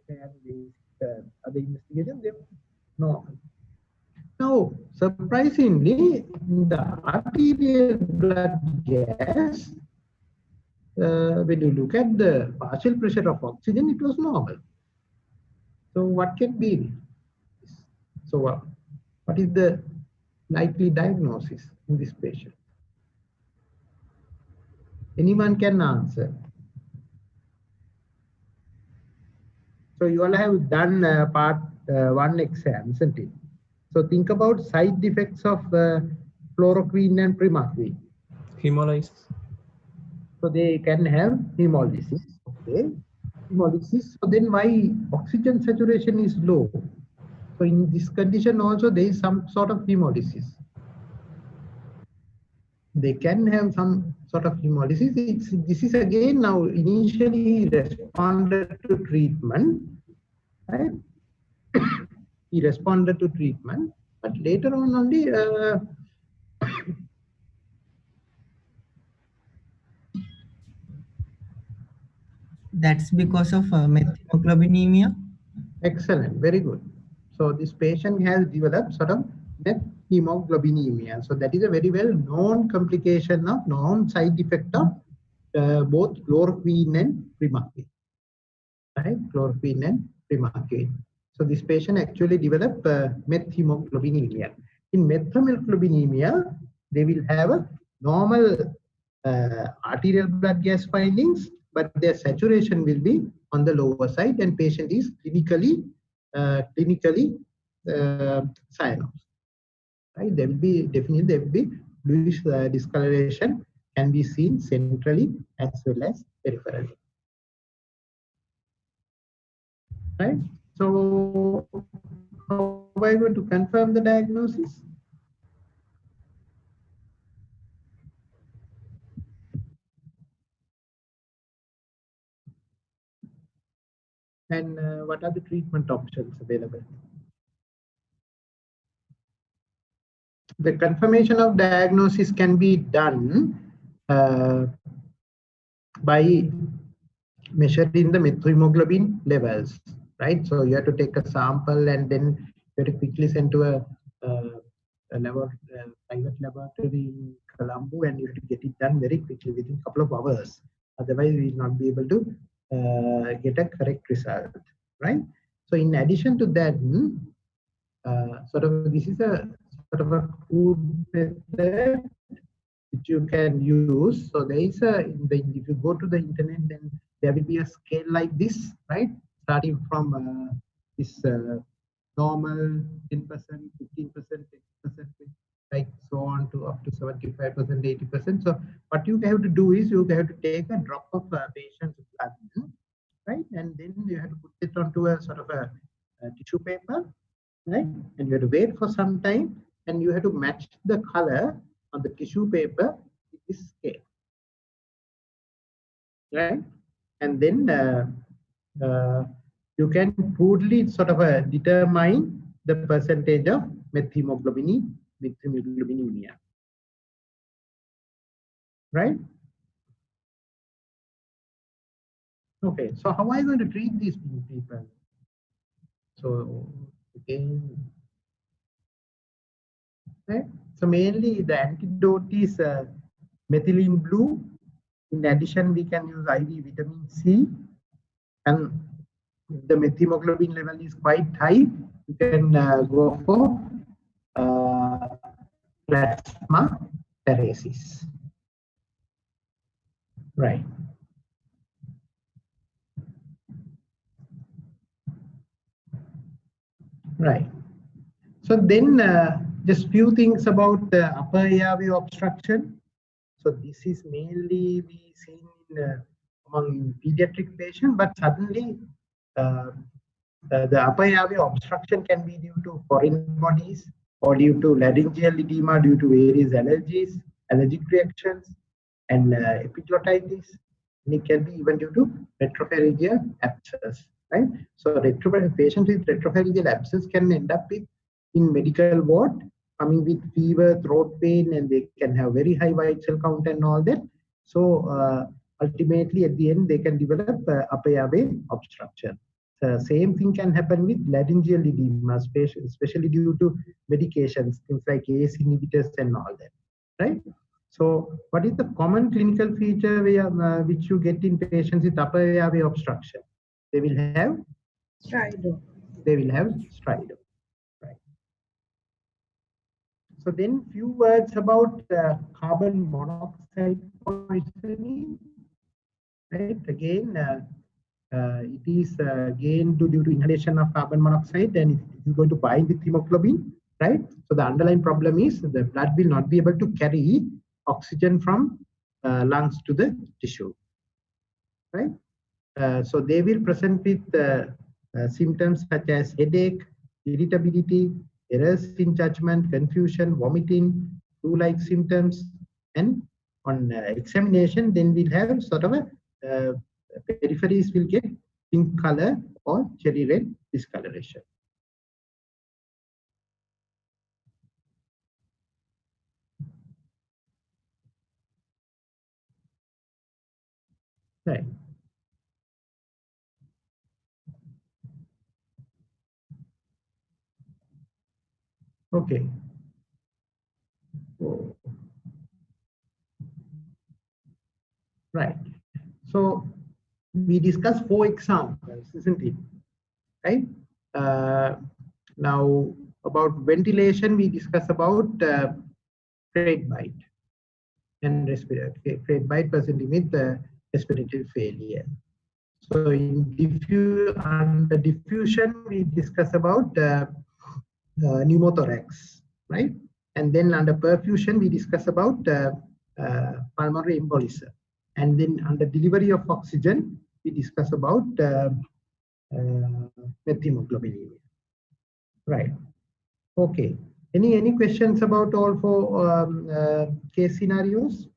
and other investigation, they were normal. Now, surprisingly, the arterial blood gas, when you look at the partial pressure of oxygen, it was normal. So what can be? So what is the likely diagnosis in this patient? Anyone can answer. So you all have done part 1 exam, isn't it? So think about side effects of chloroquine and primaquine. Hemolysis. So they can have hemolysis. Okay. Hemolysis. So then why oxygen saturation is low? So in this condition also there is some sort of hemolysis. They can have some sort of hemolysis. This is again now initially responded to treatment. Right? He responded to treatment, but later on only that's because of methemoglobinemia. Excellent, very good. So this patient has developed sort of methemoglobinemia. So that is a very well known complication of known side effect of both chloroquine and primaquine. Right, chloroquine and primaquine. So this patient actually developed methemoglobinemia. In methemoglobinemia, they will have a normal arterial blood gas findings, but their saturation will be on the lower side, and patient is clinically cyanosed. Right, there will be bluish discoloration can be seen centrally as well as peripherally. Right. So how are you going to confirm the diagnosis? And what are the treatment options available? The confirmation of diagnosis can be done by measuring the methemoglobin levels, right? So you have to take a sample and then you have to quickly send to a private laboratory in Colombo, and you have to get it done very quickly within a couple of hours. Otherwise, we will not be able to get a correct result, right? So in addition to that, this is a sort of a crude method which you can use. So there is if you go to the internet, then there will be a scale like this, right? Starting from this normal 10%, 15%, 10%, like so on to up to 75%, 80%. So what you have to do is you have to take a drop of patient's blood, right? And then you have to put it onto a sort of a tissue paper, right? And you have to wait for some time, and you have to match the color on the tissue paper with this scale, right? And then you can poorly sort of determine the percentage of methemoglobinemia, right? Okay, so how are you going to treat these people? So again, right? So mainly the antidote is methylene blue. In addition, we can use IV vitamin C, and if the methemoglobin level is quite high, you can go for plasma pheresis. Right. Right. So then just few things about upper airway obstruction. So this is mainly we seen in, among pediatric patients, but suddenly the upper airway obstruction can be due to foreign bodies or due to laryngeal edema due to various allergies, allergic reactions, and epiglottitis. And it can be even due to retropharyngeal abscess, right? So patients with retropharyngeal abscess can end up in medical ward, coming with fever, throat pain, and they can have very high white cell count and all that. So ultimately, at the end, they can develop upper airway obstruction. Same thing can happen with laryngeal edema, especially due to medications, things like ACE inhibitors and all that, right? So what is the common clinical feature which you get in patients with upper airway obstruction? They will have stridor. They will have stridor, right? So then few words about carbon monoxide poisoning, right? Again, it is again due to inhalation of carbon monoxide, and it is going to bind with hemoglobin, right? So the underlying problem is the blood will not be able to carry oxygen from lungs to the tissue, right? So they will present with symptoms such as headache, irritability, errors in judgment, confusion, vomiting, flu-like symptoms, and on examination, then we'll have sort of a peripheries will get pink color or cherry red discoloration. Right. Okay. Oh. Right. So we discussed 4 examples, isn't it? Right. Now about ventilation, we discussed about trade bite and respiratory trade bite presenting with respiratory failure. So in under diffusion, we discuss about pneumothorax, right? And then under perfusion, we discuss about pulmonary embolism. And then under delivery of oxygen, we discuss about methemoglobinemia. Right. Okay. Any questions about all 4 case scenarios?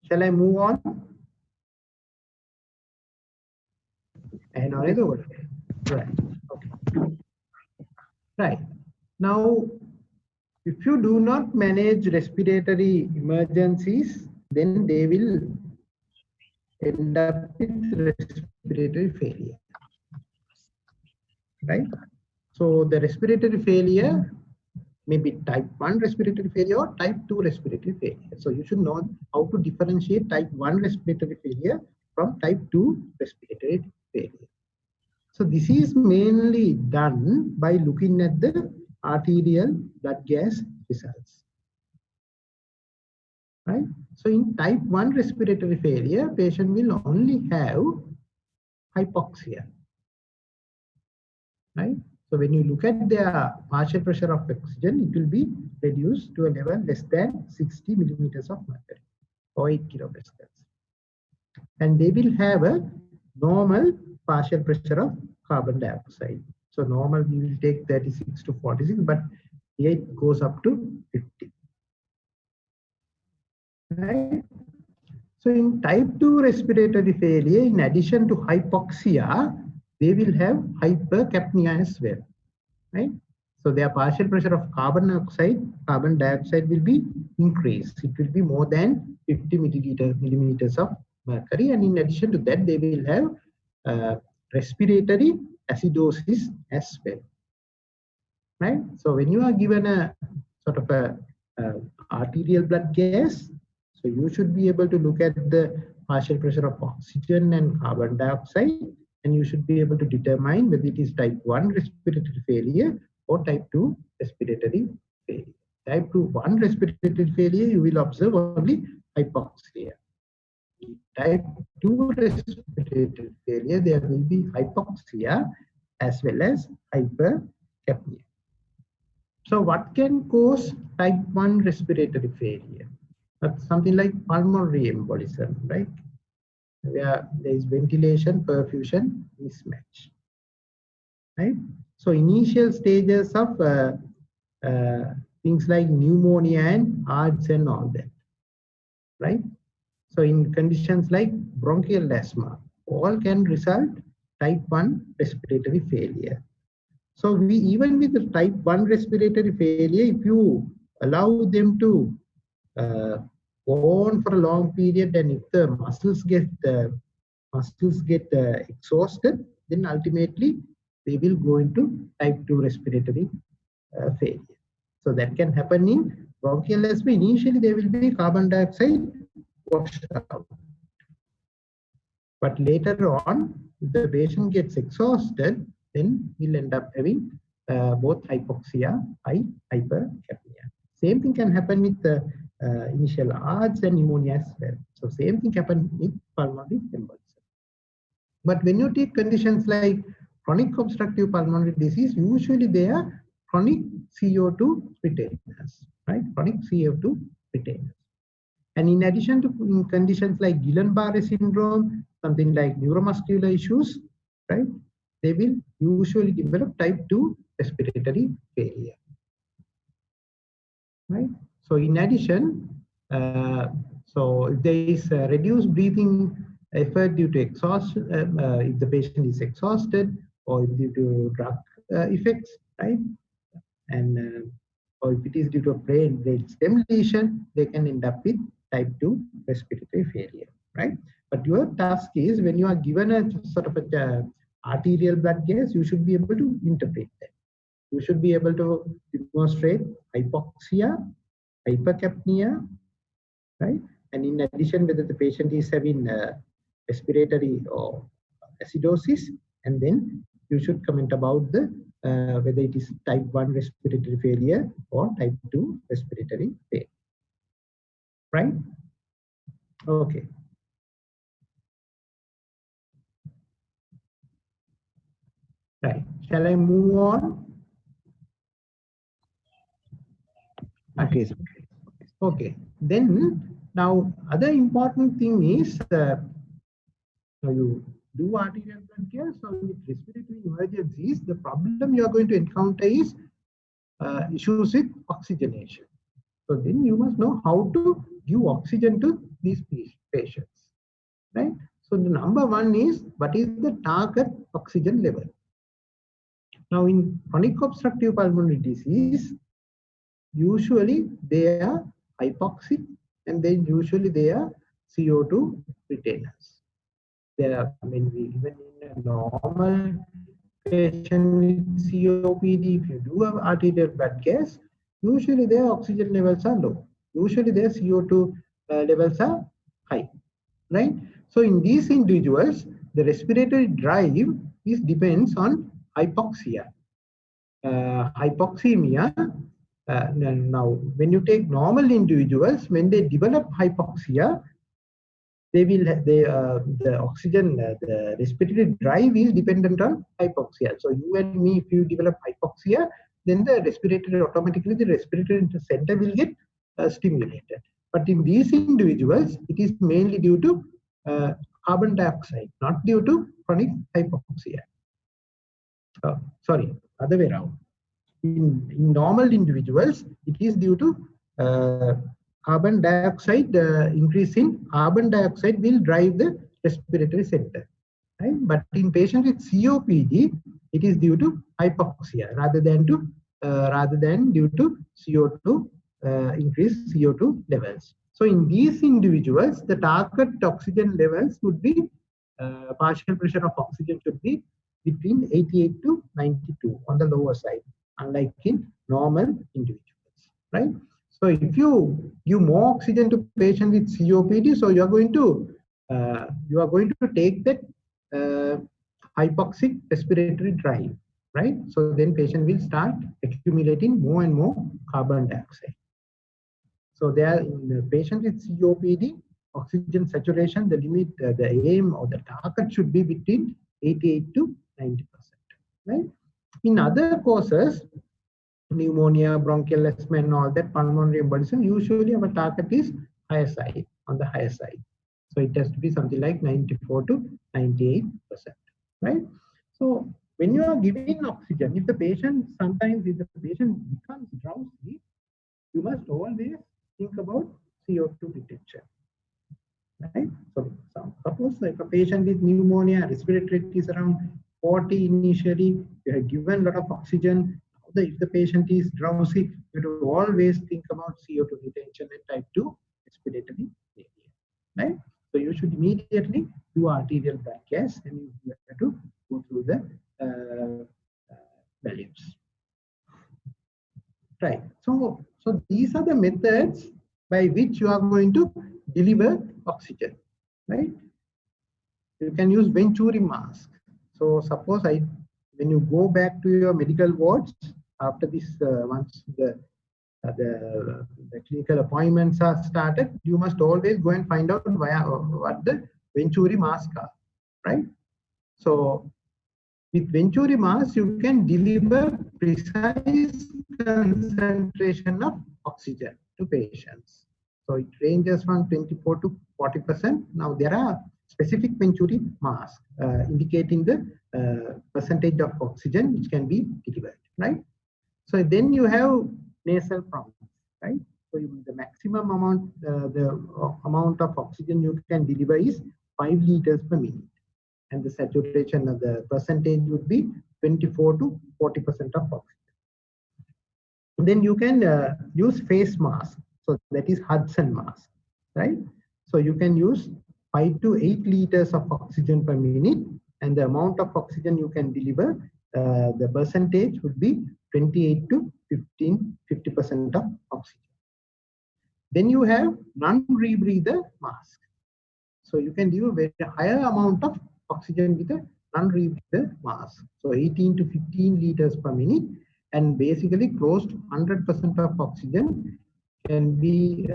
Shall I move on? And on the order. Right. Okay. Right. Now, if you do not manage respiratory emergencies, then they will end up with respiratory failure. Right? So the respiratory failure may be type 1 respiratory failure or type 2 respiratory failure. So you should know how to differentiate type 1 respiratory failure from type 2 respiratory failure. So this is mainly done by looking at the arterial blood gas results. Right? So in type 1 respiratory failure, patient will only have hypoxia. Right? So when you look at their partial pressure of oxygen, it will be reduced to a level less than 60 millimeters of mercury or 8 kilopascals. and they will have a normal partial pressure of carbon dioxide. So normal we will take 36 to 46, but here it goes up to 50. Right? So in type 2 respiratory failure, in addition to hypoxia, they will have hypercapnia as well. Right? So their partial pressure of carbon dioxide will be increased. It will be more than 50 millimeters of mercury, and in addition to that, they will have respiratory acidosis as well. Right? So when you are given a sort of a arterial blood gas, so you should be able to look at the partial pressure of oxygen and carbon dioxide, and you should be able to determine whether it is type 1 respiratory failure or type 2 respiratory failure. Type 1 respiratory failure, you will observe only hypoxia. Type 2 respiratory failure, there will be hypoxia as well as hypercapnia. So what can cause type 1 respiratory failure? That's something like pulmonary embolism, right? Where there is ventilation perfusion mismatch, right? So initial stages of things like pneumonia and ARDS and all that, right? So in conditions like bronchial asthma, all can result type 1 respiratory failure. So we, even with the type 1 respiratory failure, if you allow them to go on for a long period, and if the muscles get exhausted, then ultimately they will go into type 2 respiratory failure. So that can happen in bronchial asthma. Initially, there will be carbon dioxide washed out, but later on, if the patient gets exhausted, then we'll end up having both hypoxia, hypercapnia. Same thing can happen with the initial ARDS and pneumonia as well. So same thing happen with pulmonary embolism. But when you take conditions like chronic obstructive pulmonary disease, usually they are chronic CO2 retainers, right? Chronic CO2 retainers. And in addition to conditions like Guillain-Barré syndrome, something like neuromuscular issues, right? They will usually develop type 2 respiratory failure, right? So in addition, so if there is reduced breathing effort due to exhaustion, if the patient is exhausted, or due to drug effects, right? And or if it is due to a brain stem lesion, they can end up with type 2 respiratory failure, right? But your task is, when you are given a sort of a arterial blood gas, you should be able to interpret that. You should be able to demonstrate hypoxia, hypercapnia, right? And in addition, whether the patient is having respiratory or acidosis, and then you should comment about the whether it is type 1 respiratory failure or type 2 respiratory failure, right? Okay. Right. Shall I move on? Okay. Sir. Okay. Then now other important thing is you do arterial blood gas, or with respiratory emergencies, the problem you are going to encounter is issues with oxygenation. So then you must know how to give oxygen to these patients, right? So the number one is, what is the target oxygen level? Now in chronic obstructive pulmonary disease, usually they are hypoxic, and then usually they are CO2 retainers. There are, I mean, even in a normal patient with COPD, if you do have arterial blood gas, usually their oxygen levels are low. Usually their CO2 levels are high, right? So in these individuals, the respiratory drive depends on hypoxia. Hypoxemia. Now, when you take normal individuals, when they develop hypoxia, they will the oxygen, the respiratory drive is dependent on hypoxia. So you and me, if you develop hypoxia, then the respiratory, automatically the respiratory center will get stimulated. But in these individuals, it is mainly due to carbon dioxide, not due to chronic hypoxia. Sorry, other way around. In normal individuals, it is due to carbon dioxide. Increase in carbon dioxide will drive the respiratory center. Right? But in patients with COPD, it is due to hypoxia rather than due to CO2 increased CO2 levels. So in these individuals, the target oxygen levels would be partial pressure of oxygen should be between 88 to 92 on the lower side, unlike in normal individuals, right? So if you give more oxygen to patient with COPD, so you are going to take that hypoxic respiratory drive, right? So then patient will start accumulating more and more carbon dioxide. So there in the patient with COPD, oxygen saturation, the limit, the aim or the target should be between 88 to 90%, right? In other causes, pneumonia, bronchial asthma, and all that, pulmonary embolism, usually our target is higher side, on the higher side. So it has to be something like 94 to 98%, right? So when you are giving oxygen, if the patient becomes drowsy, you must always think about CO2 detection, right? So suppose like a patient with pneumonia, respiratory rate is around 40 initially, you have given a lot of oxygen. If the patient is drowsy, you have to always think about CO2 detection and type 2 respiratory failure, right? So you should immediately do arterial blood gas and you have to go through the values. Right. So these are the methods by which you are going to deliver oxygen, right? You can use Venturi mask. So suppose when you go back to your medical wards after this, once the clinical appointments are started, you must always go and find out what the Venturi mask are, right? So with Venturi mask, you can deliver precise concentration of oxygen to patients. So it ranges from 24 to 40%. Now there are specific Venturi masks indicating the percentage of oxygen which can be delivered, right? So then you have nasal prongs, right? So the maximum amount, the amount of oxygen you can deliver is 5 liters per minute. And the saturation of the percentage would be 24 to 40% of oxygen. And then you can use face mask. So that is Hudson mask, right? So you can use 5 to 8 liters of oxygen per minute, and the amount of oxygen you can deliver, the percentage would be 28 to 50% of oxygen. Then you have non-rebreather mask. So you can do a very higher amount of oxygen with a non-rebreather mask. So 18 to 15 liters per minute, and basically close to 100% of oxygen can be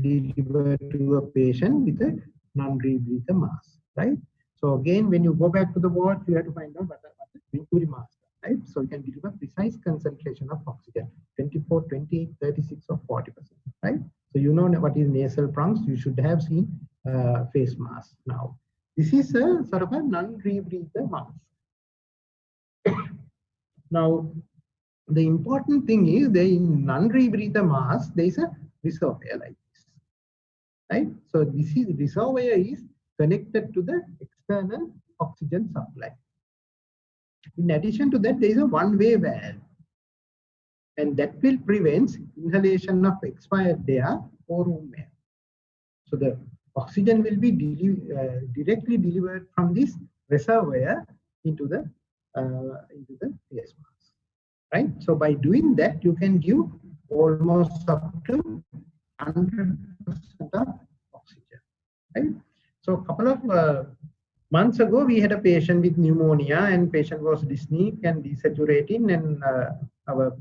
delivered to a patient with a non-rebreather mask, right? So again, when you go back to the ward, you have to find out what the Venturi mask, right? So you can deliver precise concentration of oxygen, 24, 28, 36 or 40%, right? So you know what is nasal prongs. You should have seen face mask now. This is a sort of a non-rebreather mask. Now, the important thing is that in non-rebreather mask, there is a reservoir like this, right? So this reservoir is connected to the external oxygen supply. In addition to that, there is a one-way valve, and that will prevent inhalation of expired air or room air. So the oxygen will be directly delivered from this reservoir into the face mask, right? So by doing that, you can give almost up to 100% of oxygen, right? So a couple of months ago, we had a patient with pneumonia, and patient was dyspneic and desaturating, and our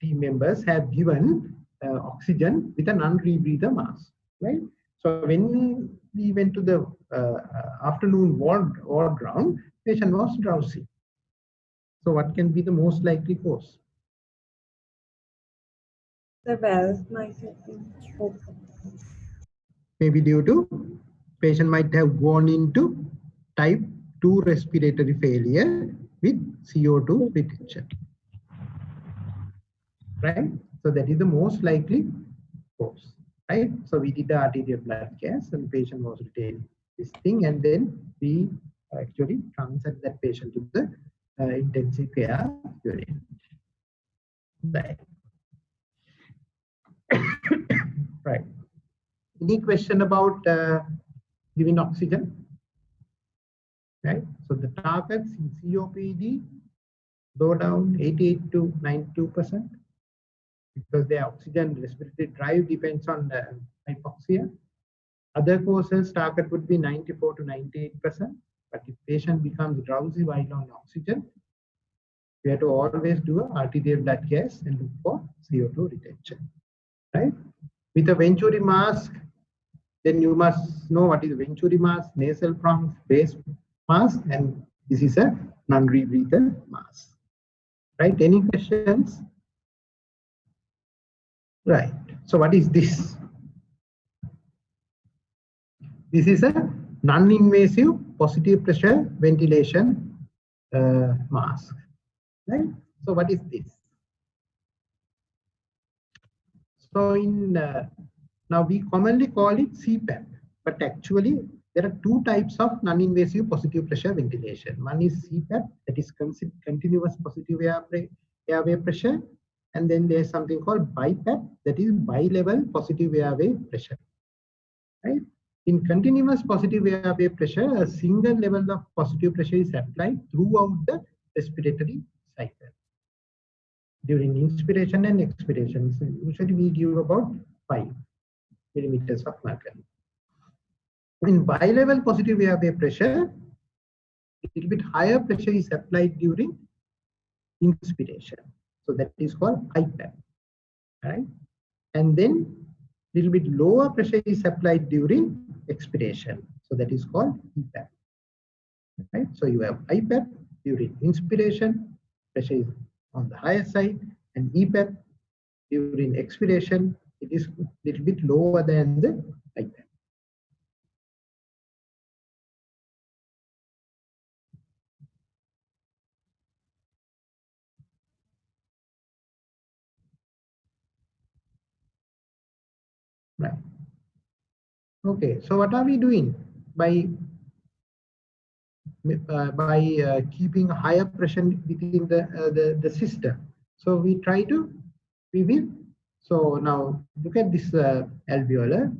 team members have given oxygen with a non-rebreather mask, right? So when we went to the afternoon ward round, patient was drowsy. So what can be the most likely cause? The valve might have been open. Maybe due to patient might have gone into type 2 respiratory failure with CO2 retention. Right? So that is the most likely cause. Right? So we did the arterial blood gas and the patient was retaining this thing, and then we actually transferred that patient to the intensive care unit. Right. Right. Any question about giving oxygen? Right. So the targets in COPD go down 88 to 92% because their oxygen respiratory drive depends on hypoxia. Other causes target would be 94 to 98%. But if patient becomes drowsy while on oxygen, we have to always do an arterial blood gas and look for CO2 retention. Right? With a Venturi mask, then you must know what is Venturi mask, nasal prong face mask, and this is a non-rebreather mask. Right? Any questions? Right. So what is this? This is a non-invasive positive pressure ventilation mask. Right? So what is this? So in now we commonly call it CPAP, but actually there are two types of non-invasive positive pressure ventilation. One is CPAP, that is continuous positive airway pressure, and then there's something called BiPAP, that is bi-level positive airway pressure. Right? In continuous positive airway pressure, a single level of positive pressure is applied throughout the respiratory cycle during inspiration and expiration. So usually we give about 5 millimeters of mercury. In bi-level positive airway pressure, a little bit higher pressure is applied during inspiration. So that is called IPAP. Right? And then a little bit lower pressure is applied during expiration. So that is called EPAP. Right? So you have IPAP during inspiration, pressure is on the higher side, and EPAP during expiration, it is a little bit lower than the IPAP. Right. Okay, so what are we doing by keeping a higher pressure within the system? So we will. So now look at this alveolus.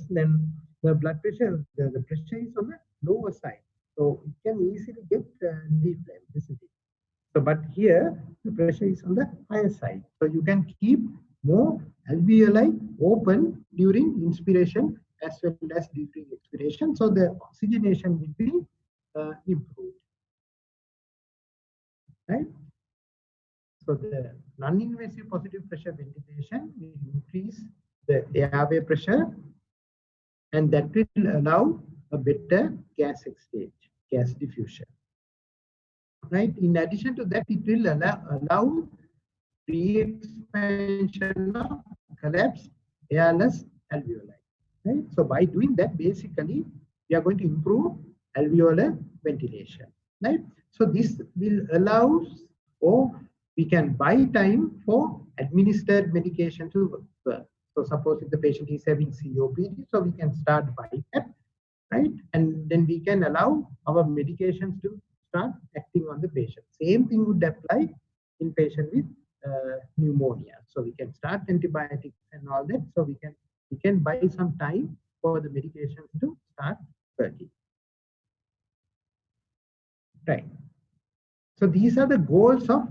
Then the blood pressure, the pressure is on the lower side, so it can easily get deflamed, isn't it? So, but here the pressure is on the higher side, so you can keep more alveoli open during inspiration as well as during expiration, so the oxygenation will be improved. Right? So the non-invasive positive pressure ventilation will increase the airway pressure, and that will allow a better gas exchange, gas diffusion. Right? In addition to that, it will allow re-expansion of collapsed airless alveoli. Right? So by doing that, basically, we are going to improve alveolar ventilation. Right? So this will allow, or we can buy time for administered medication to work. So suppose if the patient is having COPD, so we can start BiPAP, right? And then we can allow our medications to start acting on the patient. Same thing would apply in patient with pneumonia. So we can start antibiotics and all that. So we can buy some time for the medications to start working. Right. So these are the goals of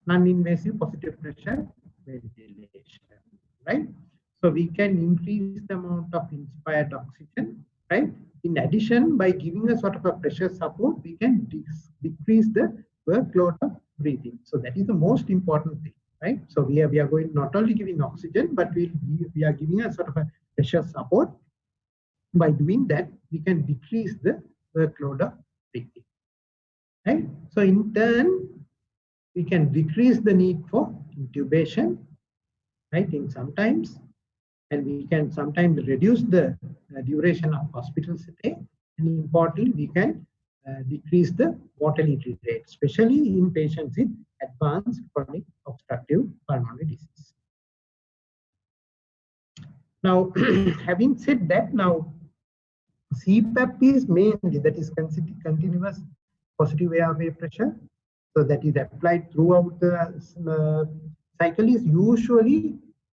non-invasive positive pressure ventilation. Right. So we can increase the amount of inspired oxygen. Right. In addition, by giving a sort of a pressure support, we can decrease the workload of breathing. So that is the most important thing, right? So we are going not only giving oxygen, but we are giving a sort of a pressure support. By doing that, we can decrease the workload of breathing, right? So in turn, we can decrease the need for intubation, right? In sometimes and we can sometimes reduce the duration of hospital stay, and importantly, we can decrease the mortality rate, especially in patients with advanced chronic obstructive pulmonary disease. Now, having said that, now CPAP is mainly, that is continuous positive airway pressure. So that is applied throughout the cycle, is usually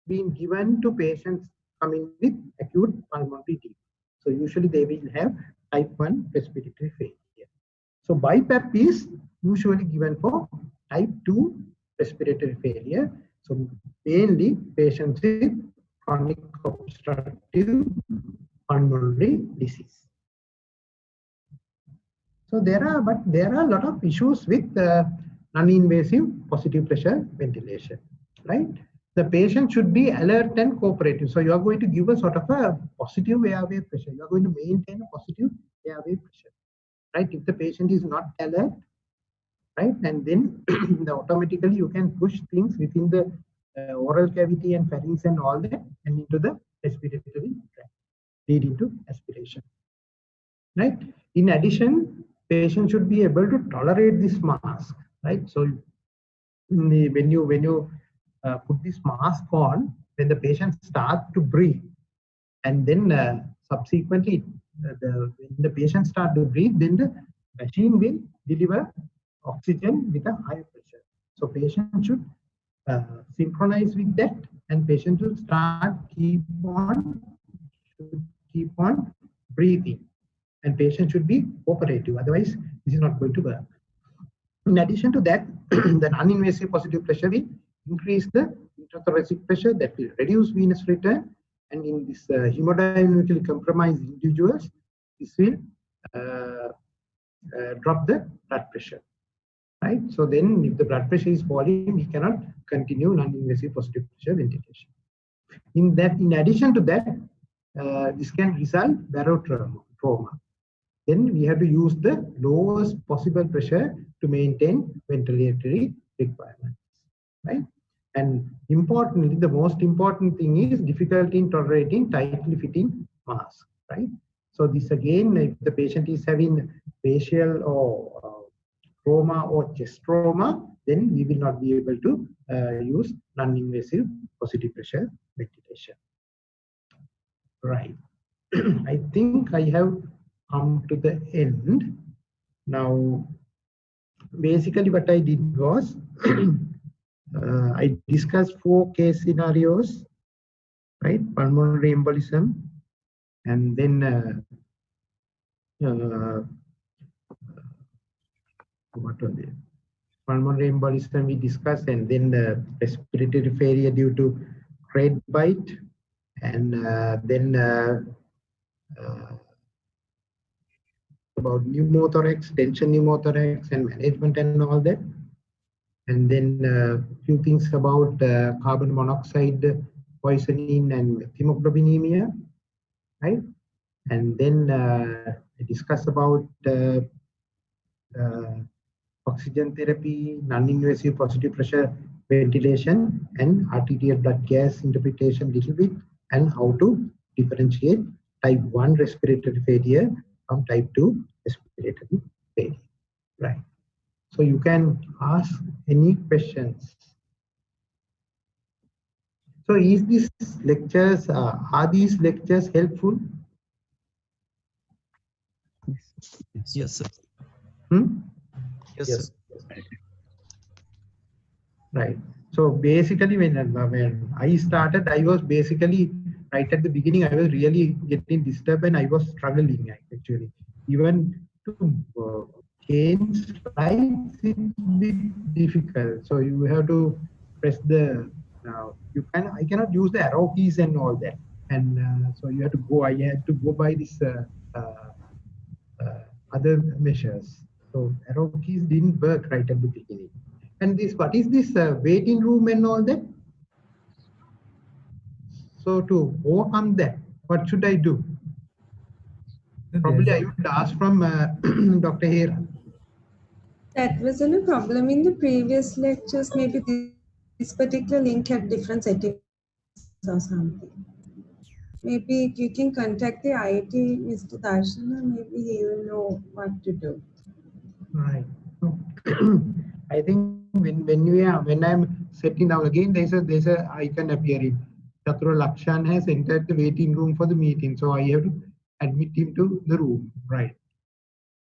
being given to patients coming with acute pulmonary edema. So usually they will have type 1 respiratory failure. So BiPAP is usually given for type 2 respiratory failure. So mainly patients with chronic obstructive pulmonary disease. So there are a lot of issues with non-invasive positive pressure ventilation, right? The patient should be alert and cooperative. So you are going to give a sort of a positive airway pressure. You are going to maintain a positive airway pressure, right? If the patient is not alert, right, and then automatically you can push things within the oral cavity and pharynx and all that, and into the respiratory tract, leading to aspiration, right? In addition, patient should be able to tolerate this mask, right? So when you put this mask on, when the patient starts to breathe, and then subsequently when the patient starts to breathe, then the machine will deliver oxygen with a higher pressure. So patient should synchronize with that, and patient should keep on breathing, and patient should be cooperative. Otherwise, this is not going to work. In addition to that, the non-invasive positive pressure will increase the intrathoracic pressure, that will reduce venous return, and in this hemodynamically compromised individuals, this will drop the blood pressure, right? So then if the blood pressure is falling, we cannot continue non-invasive positive pressure ventilation. In addition to that, this can result barotrauma. Then we have to use the lowest possible pressure to maintain ventilatory requirements, right? And importantly, the most important thing is difficulty in tolerating tightly fitting mask, right? So this again, if the patient is having facial or trauma or chest trauma, then we will not be able to use non-invasive positive pressure ventilation. Right. I think I have come to the end. Now, basically what I did was I discussed 4 case scenarios, right? Pulmonary embolism, and then what were they? Pulmonary embolism we discussed, and then the respiratory failure due to crate bite, and then about pneumothorax, tension pneumothorax, and management and all that. And then a few things about carbon monoxide poisoning and methemoglobinemia, right? And then I discuss about oxygen therapy, non-invasive positive pressure ventilation, and arterial blood gas interpretation a little bit, and how to differentiate type 1 respiratory failure from type 2 respiratory failure, right? So you can ask any questions. So is these lectures, are these lectures helpful? Yes, sir. Yes, Yes. sir. Right. So basically, when I started, I was basically right at the beginning. I was really getting disturbed, and I was struggling actually. Even to change slides, it's a bit difficult. So you have to press the. I cannot use the arrow keys and all that, and so you have to go. I had to go by this other measures. So arrow keys didn't work right at the beginning. And this, what is this waiting room and all that? So to overcome that, what should I do? Probably I would ask from Dr. Hera. That wasn't a problem in the previous lectures. Maybe this particular link had different settings or something. Maybe you can contact the IIT, Mr. Darshana. Maybe he will know what to do. Right. I think when I'm setting down again, there's a icon appearing. Chatura Lakshan has entered the waiting room for the meeting, so I have to admit him to the room. Right.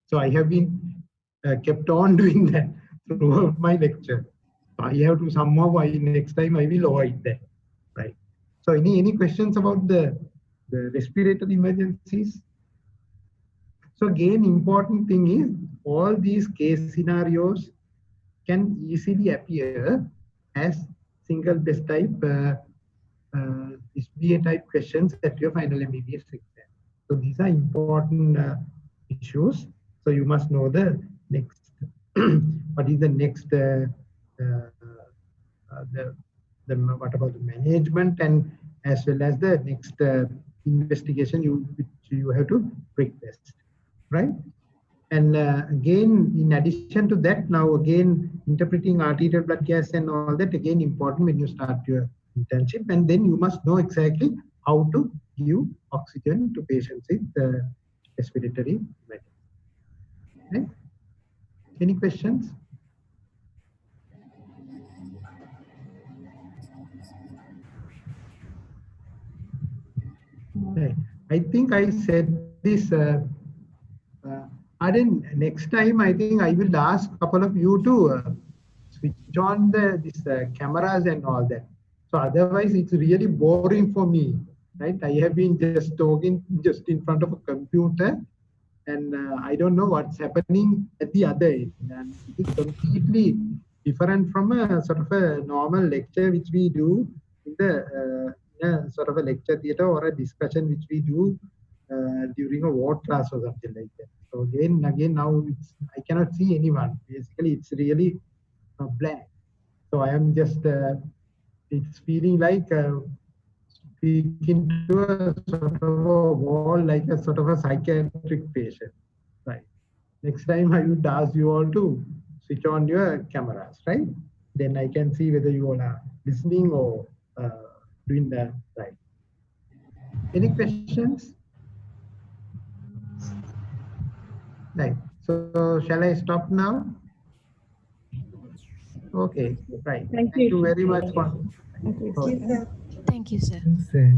So I have been kept on doing that throughout my lecture. So I have to somehow, next time I will avoid that. Right. So any questions about the respiratory emergencies? So again, important thing is all these case scenarios can easily appear as single best type SBA type questions at your final MBBS exam. So these are important issues. So you must know the next, what is the next, what about the management, and as well as the next investigation which you have to request, right? And again, in addition to that, now again, interpreting arterial blood gas and all that, again, important when you start your internship. And then you must know exactly how to give oxygen to patients with respiratory emergency. Right? Any questions? Right. I think I said this. Then next time, I think I will ask a couple of you to switch on these cameras and all that. So otherwise, it's really boring for me, right? I have been just talking just in front of a computer, and I don't know what's happening at the other end. And it is completely different from a sort of a normal lecture which we do in the sort of a lecture theater or a discussion which we do during a ward class or something like that. So again, now I cannot see anyone. Basically, it's really blank. So I am just, it's feeling like speaking to a sort of a wall, like a sort of a psychiatric patient, right? Next time I would ask you all to switch on your cameras, right? Then I can see whether you all are listening or doing the right. Any questions? Right. So shall I stop now? Okay. Right. Thank Thank you you. very much for. Thank you, sir. Thank you, sir. Sir.